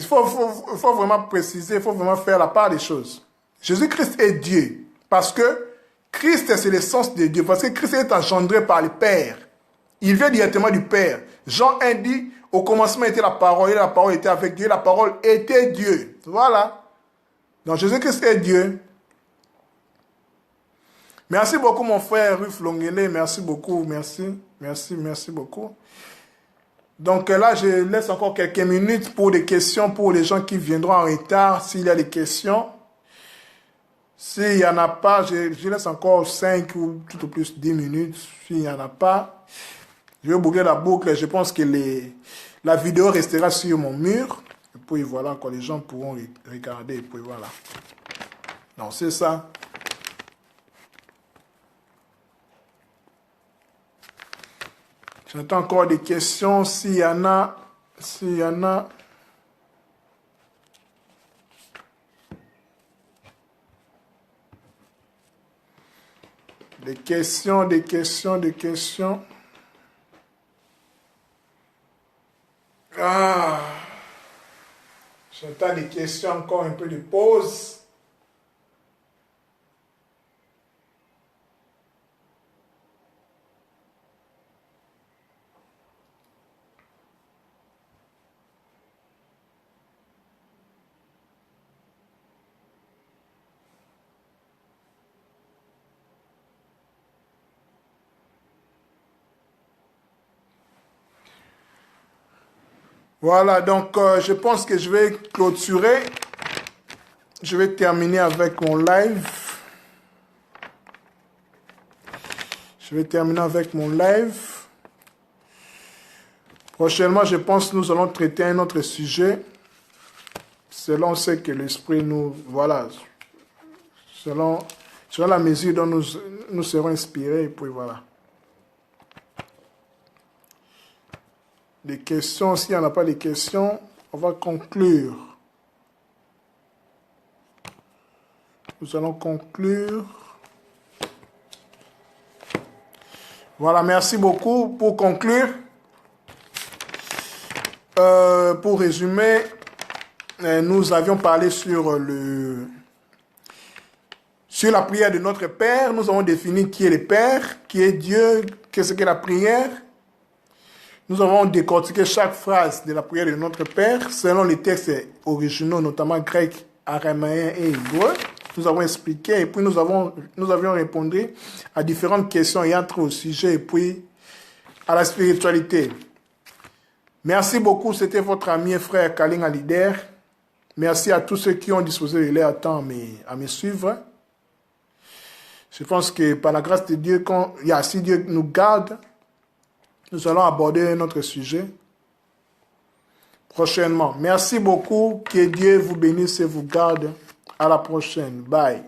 Speaker 1: faut vraiment préciser, il faut vraiment faire la part des choses. Jésus-Christ est Dieu. Parce que Christ, c'est l'essence de Dieu. Parce que Christ est engendré par le Père. Il vient directement du Père. Jean 1 dit, au commencement était la parole, et la parole était avec Dieu, la parole était Dieu. Voilà. Donc Jésus-Christ est Dieu. Merci beaucoup mon frère Ruf Longele, merci beaucoup, merci beaucoup. Donc là, je laisse encore quelques minutes pour des questions pour les gens qui viendront en retard, s'il y a des questions. S'il n'y en a pas, je laisse encore 5 ou tout au plus 10 minutes. S'il n'y en a pas, je vais boucler la boucle. Je pense que la vidéo restera sur mon mur. Et puis voilà, quand les gens pourront regarder. Et puis voilà. Donc c'est ça. J'entends encore des questions. S'il y en a. Des questions. Ah, j'entends des questions, encore un peu de pause. Voilà, donc je pense que je vais clôturer. Je vais terminer avec mon live. Prochainement, je pense que nous allons traiter un autre sujet. Selon ce que l'Esprit nous... Voilà. Selon la mesure dont nous serons inspirés. Et puis voilà. Des questions, s'il n'y en a pas de questions, on va conclure. Nous allons conclure. Voilà, merci beaucoup. Pour conclure, pour résumer, nous avions parlé sur la prière de notre Père. Nous avons défini qui est le Père, qui est Dieu, qu'est-ce qu'est la prière. Nous avons décortiqué chaque phrase de la prière de notre Père selon les textes originaux, notamment grec, araméen et hébreu. Nous avons expliqué et puis nous avions répondu à différentes questions ayant trait au sujet et puis à la spiritualité. Merci beaucoup, c'était votre ami et frère Kaling Alider. Merci à tous ceux qui ont disposé de leur temps à me suivre. Je pense que par la grâce de Dieu, si Dieu nous garde, nous allons aborder notre sujet prochainement. Merci beaucoup. Que Dieu vous bénisse et vous garde. À la prochaine. Bye.